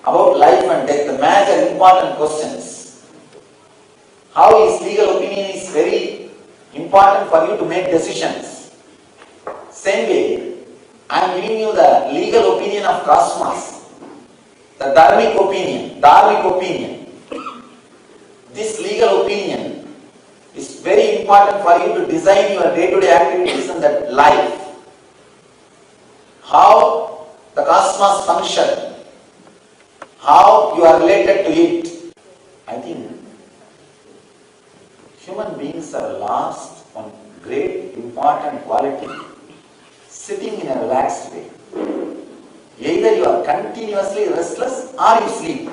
S5: about life and death, the major important questions. How his legal opinion is very important for you to make decisions. Same way, I am giving you the legal opinion of cosmos, the dharmic opinion. This legal opinion is very important for you to design your day-to-day activities in that life. How the cosmos function, how you are related to it. I think human beings are lost on great important quality, sitting in a relaxed way. Either you are continuously restless or you sleep.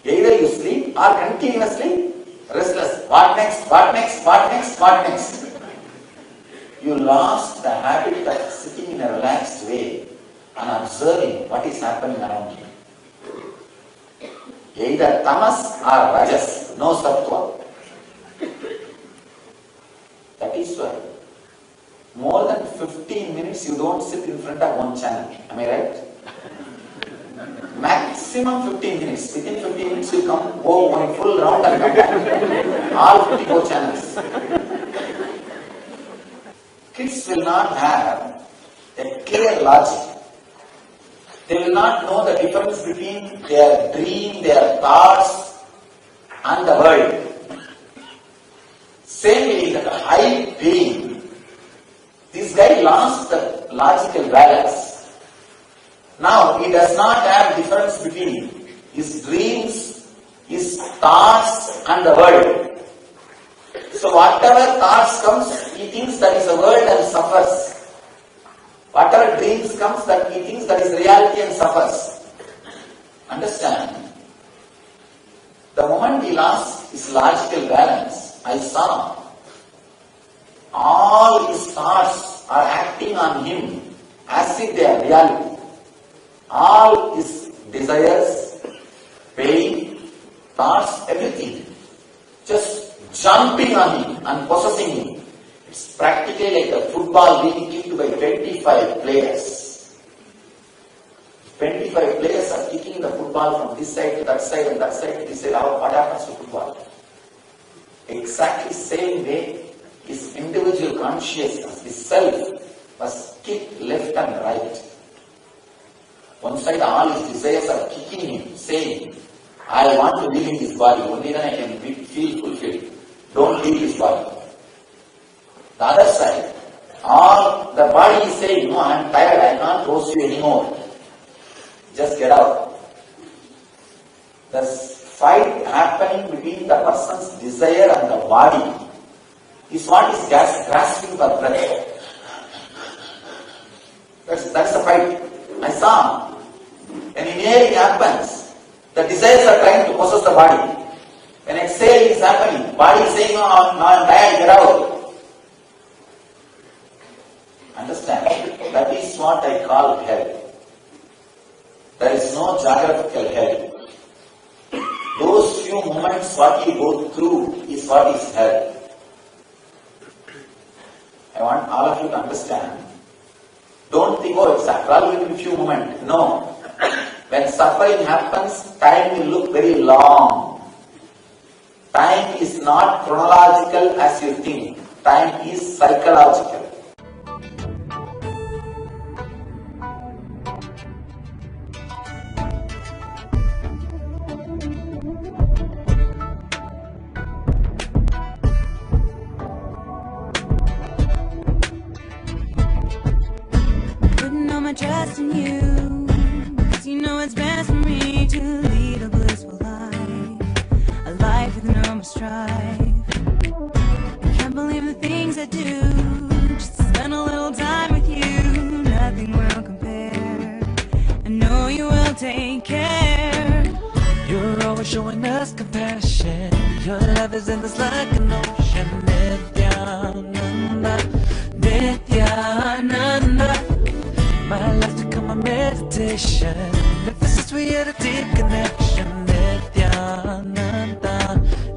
S5: Either you sleep or continuously restless. What next? What next? What next? What next? You lost the habit of sitting in a relaxed way and observing what is happening around you. Either tamas or rajas, no sattva. That is why more than 15 minutes you don't sit in front of one channel. Am I right? Maximum 15 minutes. Within 15 minutes you come, go one full round and come back. All 54 channels. Kids will not have a clear logic. They will not know the difference between their dream, their thoughts and the world. Same way that high pain, this guy lost the logical balance. Now, he does not have difference between his dreams, his thoughts and the world. So whatever thoughts comes, he thinks that is a world and suffers. Whatever dreams comes, that he thinks that is reality and suffers. Understand? The moment he lost his logical balance, I saw all his thoughts are acting on him as if they are reality. All his desires, pain, thoughts, everything, just jumping on him and possessing him. It's practically like a football being kicked by 25 players. 25 players are kicking the football from this side to that side and that side to this side. What happens to football? exactly same way, his individual consciousness, his self, was kicked left and right. One side, all his desires are kicking him, saying, I want to live in this body, only then I can feel fulfilled. Don't leave this body. The other side, all the body is saying, no, I am tired, I can't force you anymore. Just get out. The fight happening between the person's desire and the body is what is grasping for breath. That's the fight. I saw. When inhaling happens, the desires are trying to possess the body. When exhaling is happening, body is saying, no, I'm tired, get out. Understand? That is what I call hell. There is no geographical hell. Those few moments what you go through is what is hell. I want all of you to understand. Don't think, oh, it's after all will be a few moments. No. When suffering happens, time will look very long. Time is not chronological as you think. Time is psychological.
S6: Putting all my trust in you, 'cause you know it's best for me to lead a blissful life, a life with no more strife. I can't believe the things I do, just to spend a little time with you. Nothing will compare, I know you will take care.
S7: You're always showing us compassion. Your love is endless like an ocean. Nithyananda, Nithyananda. My life's become a meditation. If this is we had a deep connection. Nithyananda,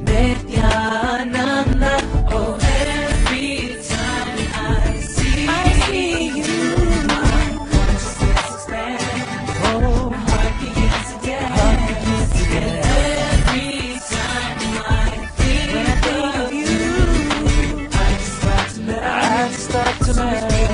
S7: Nithyananda. Oh, every time I see you, my consciousness expands. Oh, heart begins again. Every time I think of you, I just start to meditate.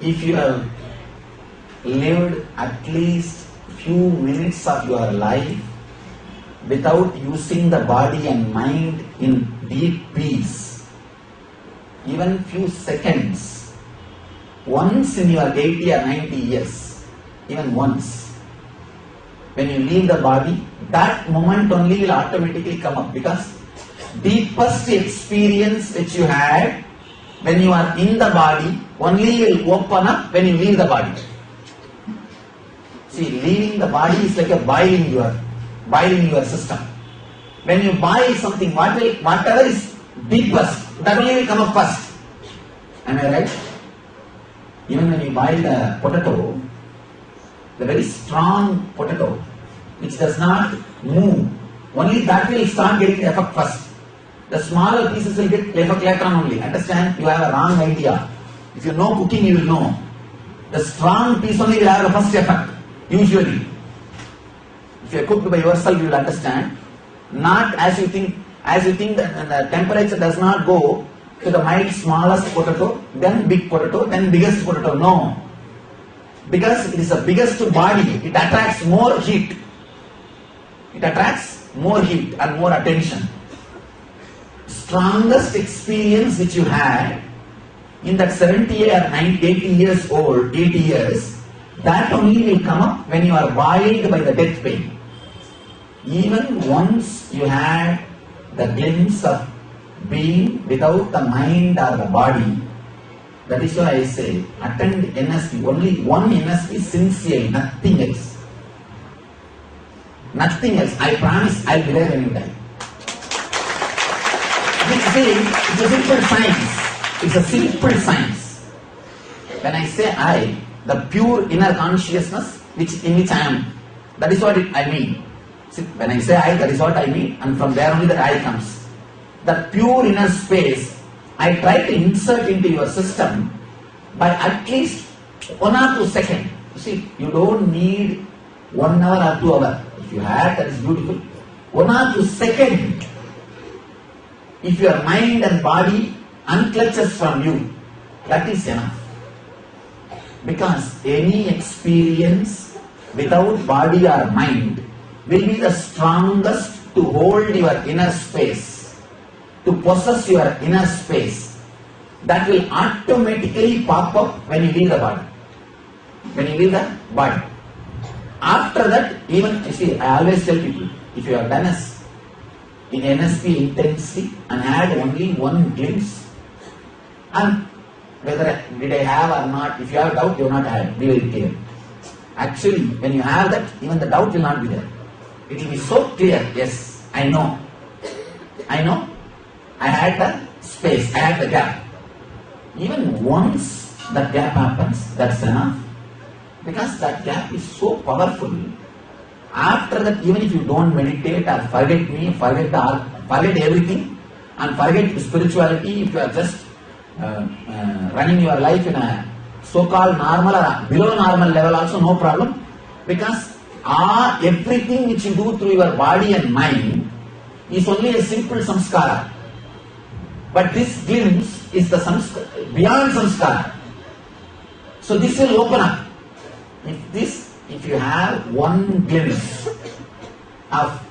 S5: If you have lived at least few minutes of your life without using the body and mind in deep peace, even few seconds, once in your 80 or 90 years, even once, when you leave the body, that moment only will automatically come up, because deepest experience which you had when you are in the body only will open up when you leave the body. See, leaving the body is like a boiling your system. When you boil something, whatever is deepest, that only will come up first. Am I right? Even when you boil the potato, the very strong potato, which does not move, only that will start getting effect first. The smaller pieces will get effect later on only. Understand? You have a wrong idea. If you know cooking, you will know. The strong piece only will have the first effect, usually. If you are cooked by yourself, you will understand. Not as you think that the temperature does not go to the mild smallest potato, then big potato, then biggest potato. No. Because it is the biggest body, it attracts more heat. It attracts more heat and more attention. Strongest experience which you had in that 70 or 90, 80 years old, 80 years, that only will come up when you are boiled by the death pain. Even once you had the glimpse of being without the mind or the body, that is why I say, attend NSP, only one NSP sincerely, nothing else. Nothing else. I promise I'll be there when you die. It's a simple science. It's a simple science. When I say I, the pure inner consciousness in which I am. That is what I mean. See, when I say I, that is what I mean, and from there only that I comes. The pure inner space, I try to insert into your system by at least 1 or 2 seconds. You see, you don't need 1 hour or 2 hours. If you have, that is beautiful. 1 or 2 seconds. If your mind and body unclutches from you, that is enough. Because any experience without body or mind will be the strongest to hold your inner space, to possess your inner space. That will automatically pop up when you leave the body. When you leave the body. After that, even, you see, I always tell people, if you have done in NSP intensely and had only 1 glimpse, and whether did I have or not, if you have doubt, you will not have, be very clear. Actually, when you have that, even the doubt will not be there. It will be so clear, yes, I know, I had the space, I had the gap. Even once that gap happens, that's enough. Because that gap is so powerful. After that, even if you don't meditate or forget me, forget everything, and forget spirituality, if you are just running your life in a so-called normal or below normal level also, no problem. Because everything which you do through your body and mind is only a simple samskara. But this glimpse is the beyond samskara. So this will open up. If you have 1 glimpse of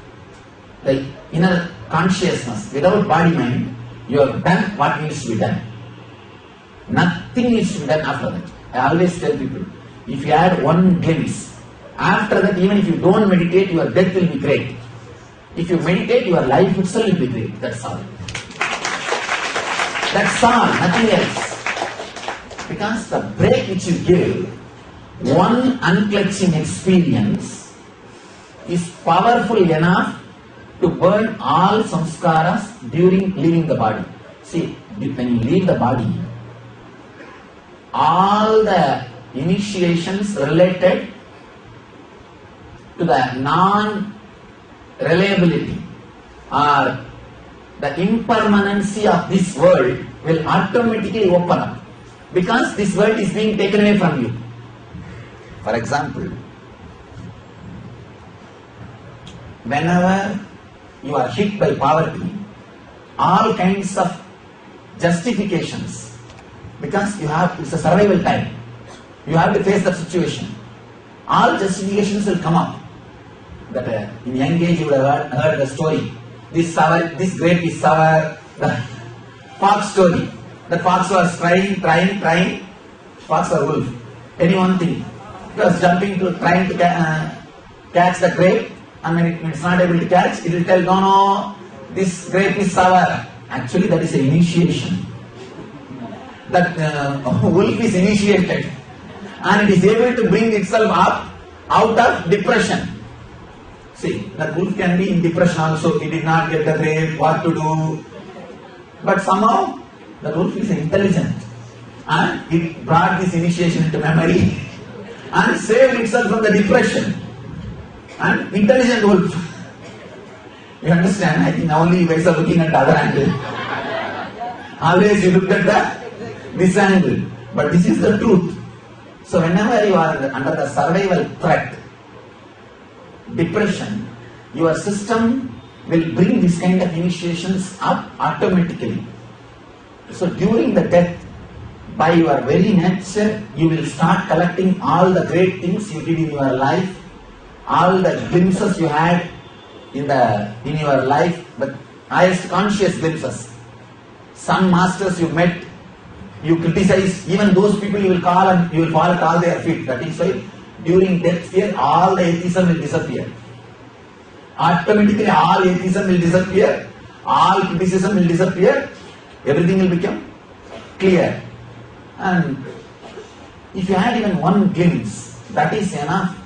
S5: the inner consciousness without body mind, you have done what needs to be done. Nothing needs to be done after that. I always tell people, if you had 1 glimpse, after that, even if you don't meditate, your death will be great. If you meditate, your life itself will be great. That's all. That's all, nothing else. Because the break which you give, 1 unclutching experience is powerful enough to burn all samskaras during leaving the body. See, when you leave the body, all the initiations related to the non-reliability or the impermanency of this world will automatically open up. Because this world is being taken away from you. For example, whenever you are hit by poverty, all kinds of justifications, because it's a survival time, you have to face that situation. All justifications will come up. That in young age you would have heard the story. This grape is sour. The fox story. The fox was trying. Fox or wolf? Anyone think? He was trying to catch the grape, and when it's not able to catch, it will tell, no, this grape is sour. Actually, that is an initiation. That wolf is initiated, and it is able to bring itself up out of depression. See, that wolf can be in depression also. He did not get the grape, what to do. But somehow, the wolf is intelligent, and it brought this initiation into memory and saved itself from the depression. And intelligent wolf. You understand? I think now only you guys are looking at the other angle. Always you looked at this angle. But this is the truth. So whenever you are under the survival threat, depression, your system will bring this kind of initiations up automatically. So during the death, by your very nature, you will start collecting all the great things you did in your life, all the glimpses you had in your life, but highest conscious glimpses. Some masters you met, you criticize, even those people you will call and you will fall at all their feet. That is why during death here, all the atheism will disappear. Automatically all atheism will disappear, all criticism will disappear, everything will become clear. And if you had even 1 glimpse, that is enough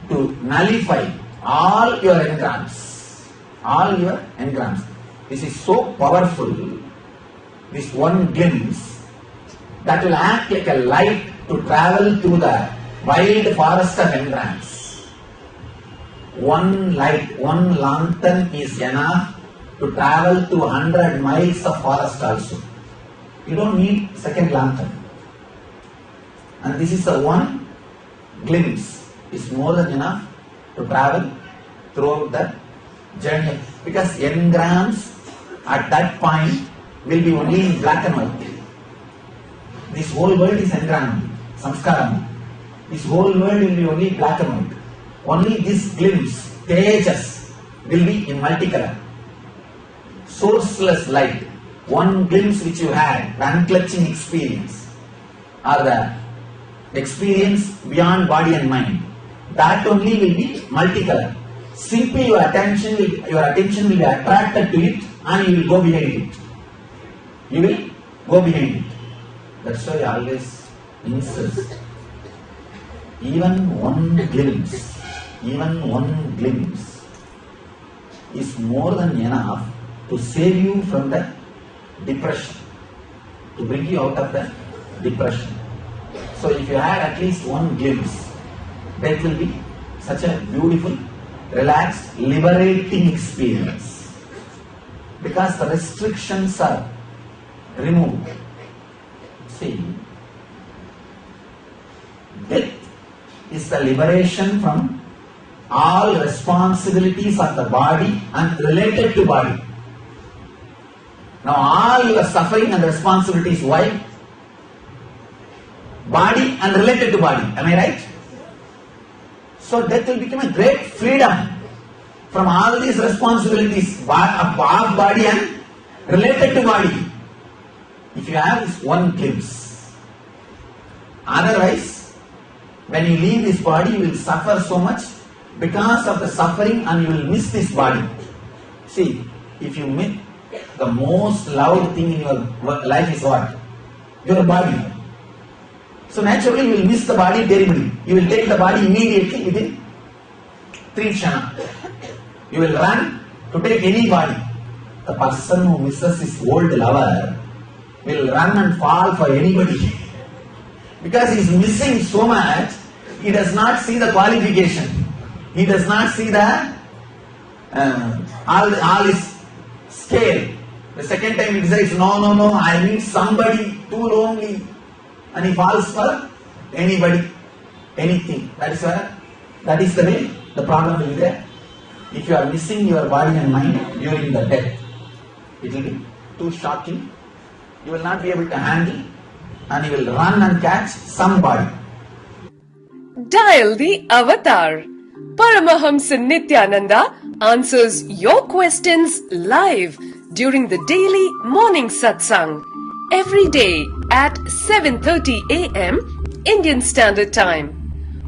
S5: to nullify all your engrams. All your engrams. This is so powerful. This 1 glimpse that will act like a light to travel through the wide forest of entrance. One light, one lantern is enough to travel to 100 miles of forest also. You don't need second lantern. And this is the one glimpse is more than enough to travel throughout the journey. Because engrams at that point will be only in black and white. This whole world is engram, samskara. This whole world will be only black and white. Only this glimpse, tejas, will be in multicolor. Sourceless light, one glimpse which you had, the unclutching experience, or the experience beyond body and mind, that only will be multicolor. Simply your attention will be attracted to it and you will go behind it. You will go behind it. That's why I always insist. Even one glimpse is more than enough to save you from the depression, to bring you out of the depression. So if you had at least one glimpse, that will be such a beautiful, relaxed, liberating experience. Because the restrictions are removed. See, death is the liberation from all responsibilities of the body and related to body. Now all your suffering and responsibilities, why? Body and related to body. Am I right? So death will become a great freedom from all these responsibilities of body and related to body. If you have this one glimpse. Otherwise, when you leave this body, you will suffer so much because of the suffering and you will miss this body. See, if you miss, the most loved thing in your life is what? Your body. So naturally you will miss the body terribly. You will take the body immediately within 3 kshana. You will run to take any body. The person who misses his old lover will run and fall for anybody. Because he is missing so much, he does not see the qualification. He does not see the all his scale. The second time he decides, no, I need somebody too lonely. And he falls for anybody, anything. That is the way the problem will be there. If you are missing your body and mind during the death, it will be too shocking. You will not be able to handle and you will run and catch somebody.
S1: Dial the avatar. Paramahamsa Nityananda answers your questions live during the daily morning satsang every day at 7:30 a.m. Indian Standard Time.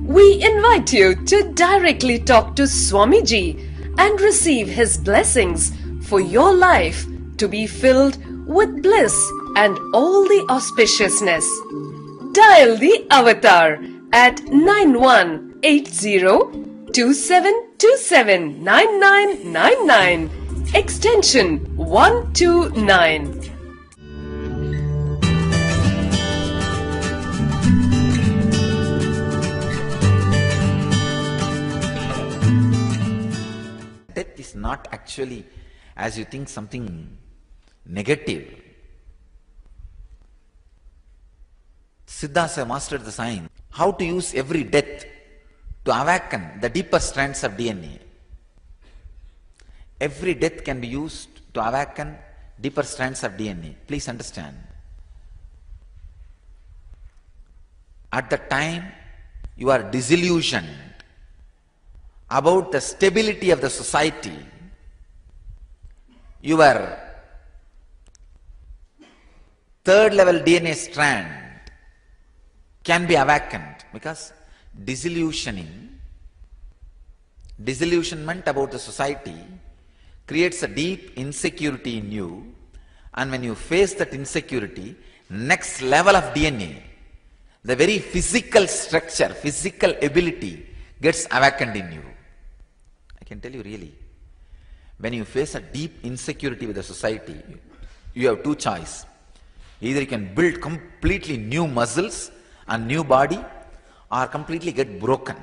S1: We invite you to directly talk to Swamiji and receive his blessings for your life to be filled with bliss and all the auspiciousness. Dial the avatar at 918027279999 extension 129.
S4: Death is not actually, as you think, something negative. Siddhasa mastered the science how to use every death to awaken the deeper strands of DNA. Every death can be used to awaken deeper strands of DNA. Please understand. At the time you are disillusioned about the stability of the society, your third level DNA strand can be awakened, because disillusionment about the society creates a deep insecurity in you, and when you face that insecurity, next level of DNA, the very physical structure, physical ability gets awakened in you. I can tell you really, when you face a deep insecurity with the society, you have two choices. Either you can build completely new muscles and new body, or completely get broken,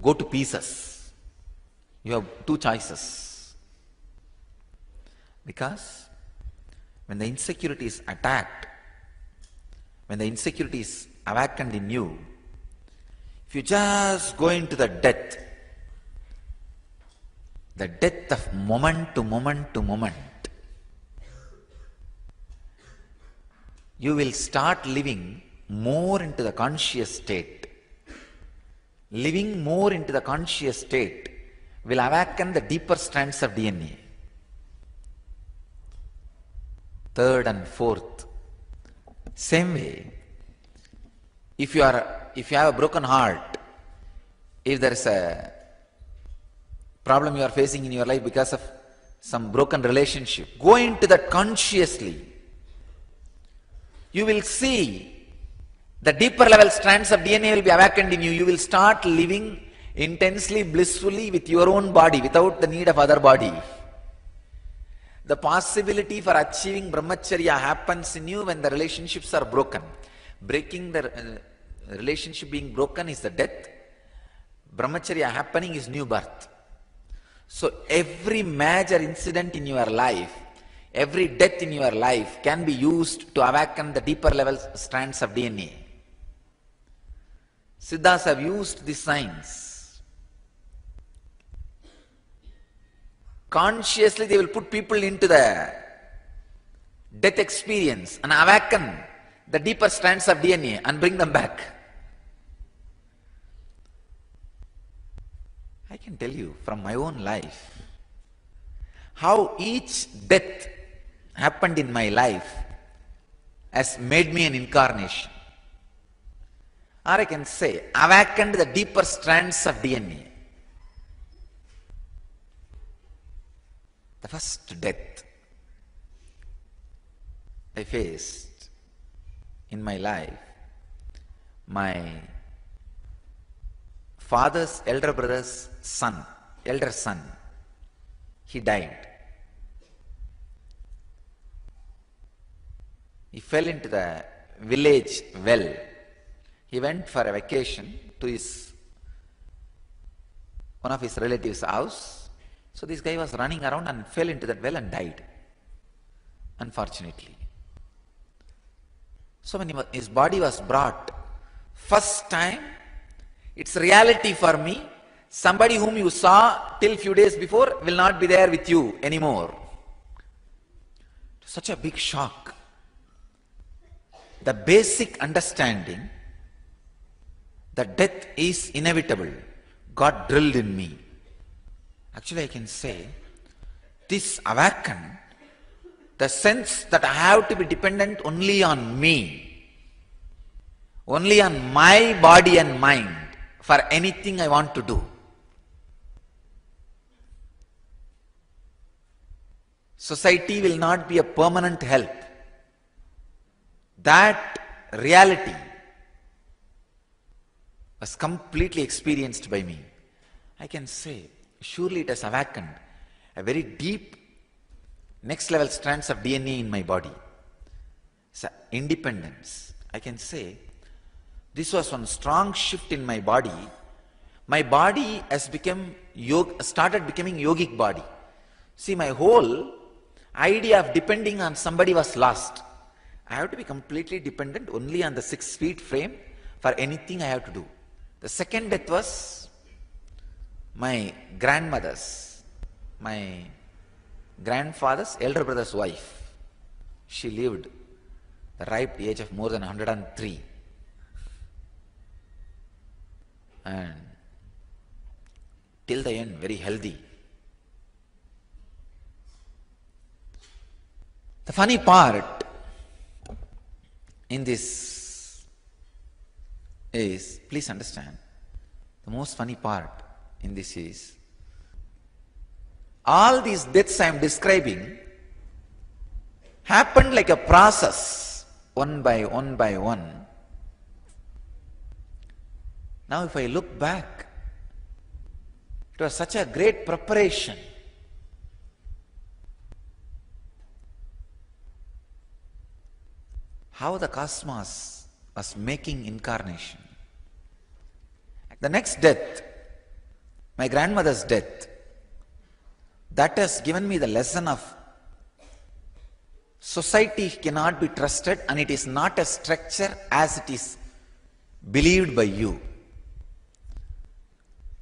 S4: go to pieces. You have two choices. Because when the insecurity is attacked, when the insecurity is awakened in you, if you just go into the death of moment to moment to moment, you will start living more into the conscious state. Living more into the conscious state will awaken the deeper strands of DNA. Third and fourth. Same way, if you have a broken heart, if there is a problem you are facing in your life because of some broken relationship, go into that consciously. You will see the deeper level strands of DNA will be awakened in you. You will start living intensely, blissfully with your own body, without the need of other body. The possibility for achieving brahmacharya happens in you when the relationships are broken. Breaking the relationship, being broken, is the death. Brahmacharya happening is new birth. So every major incident in your life, every death in your life can be used to awaken the deeper level strands of DNA. Siddhas have used this science. Consciously they will put people into the death experience and awaken the deeper strands of DNA and bring them back. I can tell you from my own life how each death happened in my life has made me an incarnation. Or I can say, awakened the deeper strands of DNA. The first death I faced in my life, my father's elder brother's son, elder son, he died. He fell into the village well. He went for a vacation to one of his relatives' house. So this guy was running around and fell into that well and died, unfortunately. So when his body was brought, first time, it's reality for me, somebody whom you saw till few days before will not be there with you anymore. Such a big shock. The basic understanding that death is inevitable got drilled in me. Actually, I can say, this awakened the sense that I have to be dependent only on me, only on my body and mind for anything I want to do. Society will not be a permanent help. That reality was completely experienced by me. I can say, surely it has awakened a very deep next level strands of DNA in my body. So independence. I can say this was one strong shift in my body. My body has started becoming yogic body. See, my whole idea of depending on somebody was lost. I have to be completely dependent only on the 6 feet frame for anything I have to do. The second death was my grandmother's, my grandfather's elder brother's wife. She lived the ripe age of more than 103. And till the end, very healthy. The funny part in this is, please understand, the most funny part in this is, all these deaths I am describing happened like a process, one by one by one. Now if I look back, it was such a great preparation. how the cosmos was making incarnation. The next death, my grandmother's death, that has given me the lesson of society cannot be trusted and it is not a structure as it is believed by you.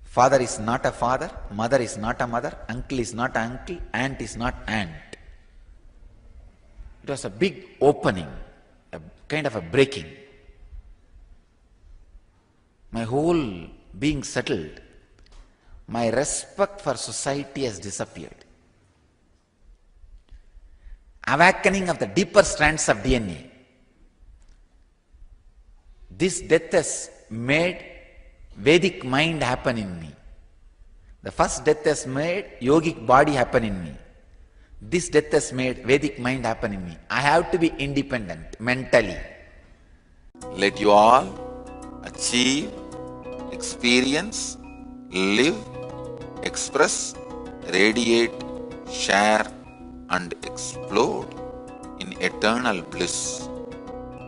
S4: Father is not a father, mother is not a mother, uncle is not an uncle, aunt is not aunt. It was a big opening, a kind of a breaking. My whole being settled. My respect for society has disappeared. Awakening of the deeper strands of DNA. This death has made Vedic mind happen in me. The first death has made yogic body happen in me. This death has made Vedic mind happen in me. I have to be independent mentally.
S3: Let you all achieve, experience, live, express, radiate, share and explode in eternal bliss.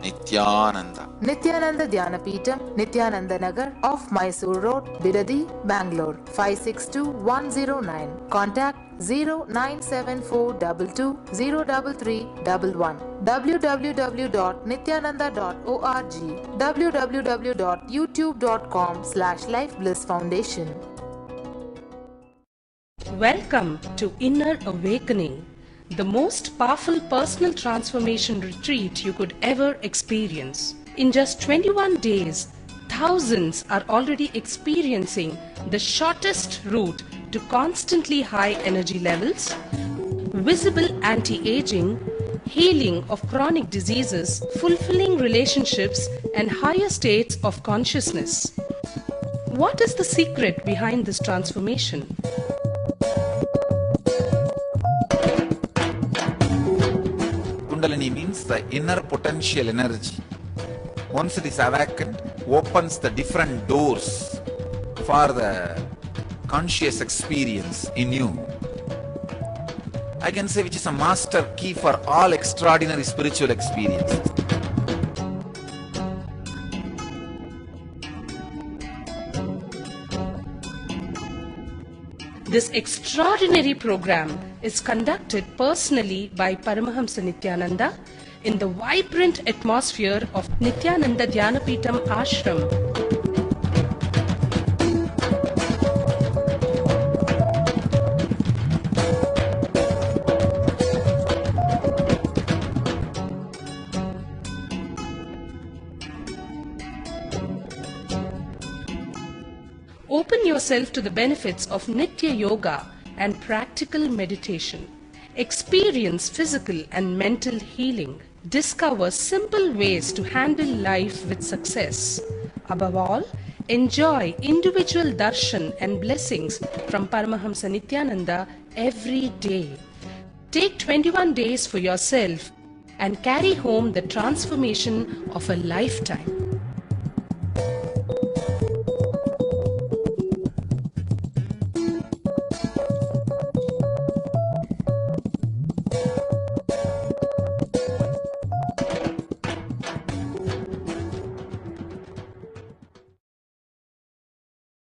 S3: Nityananda.
S8: Nithyananda Dhyanapitham, Nityananda Nagar, off Mysore Road, Bidadi, Bangalore, 562109. Contact 097422033311. www.nityananda.org. www.youtube.com/lifeblissfoundation.
S1: Welcome to Inner Awakening, the most powerful personal transformation retreat you could ever experience. In just 21 days, thousands are already experiencing the shortest route to constantly high energy levels, visible anti-aging, healing of chronic diseases, fulfilling relationships, and higher states of consciousness. What is the secret behind this transformation?
S4: Kundalini means the inner potential energy. Once it is awakened, opens the different doors for the conscious experience in you. I can say which is a master key for all extraordinary spiritual experiences.
S1: This extraordinary program is conducted personally by Paramahamsa Nityananda in the vibrant atmosphere of Nithyananda Dhyanapitham Ashram. Open yourself to the benefits of Nitya Yoga and practical meditation. Experience physical and mental healing. Discover simple ways to handle life with success. Above all, enjoy individual darshan and blessings from Paramahamsa Nityananda every day. Take 21 days for yourself and carry home the transformation of a lifetime.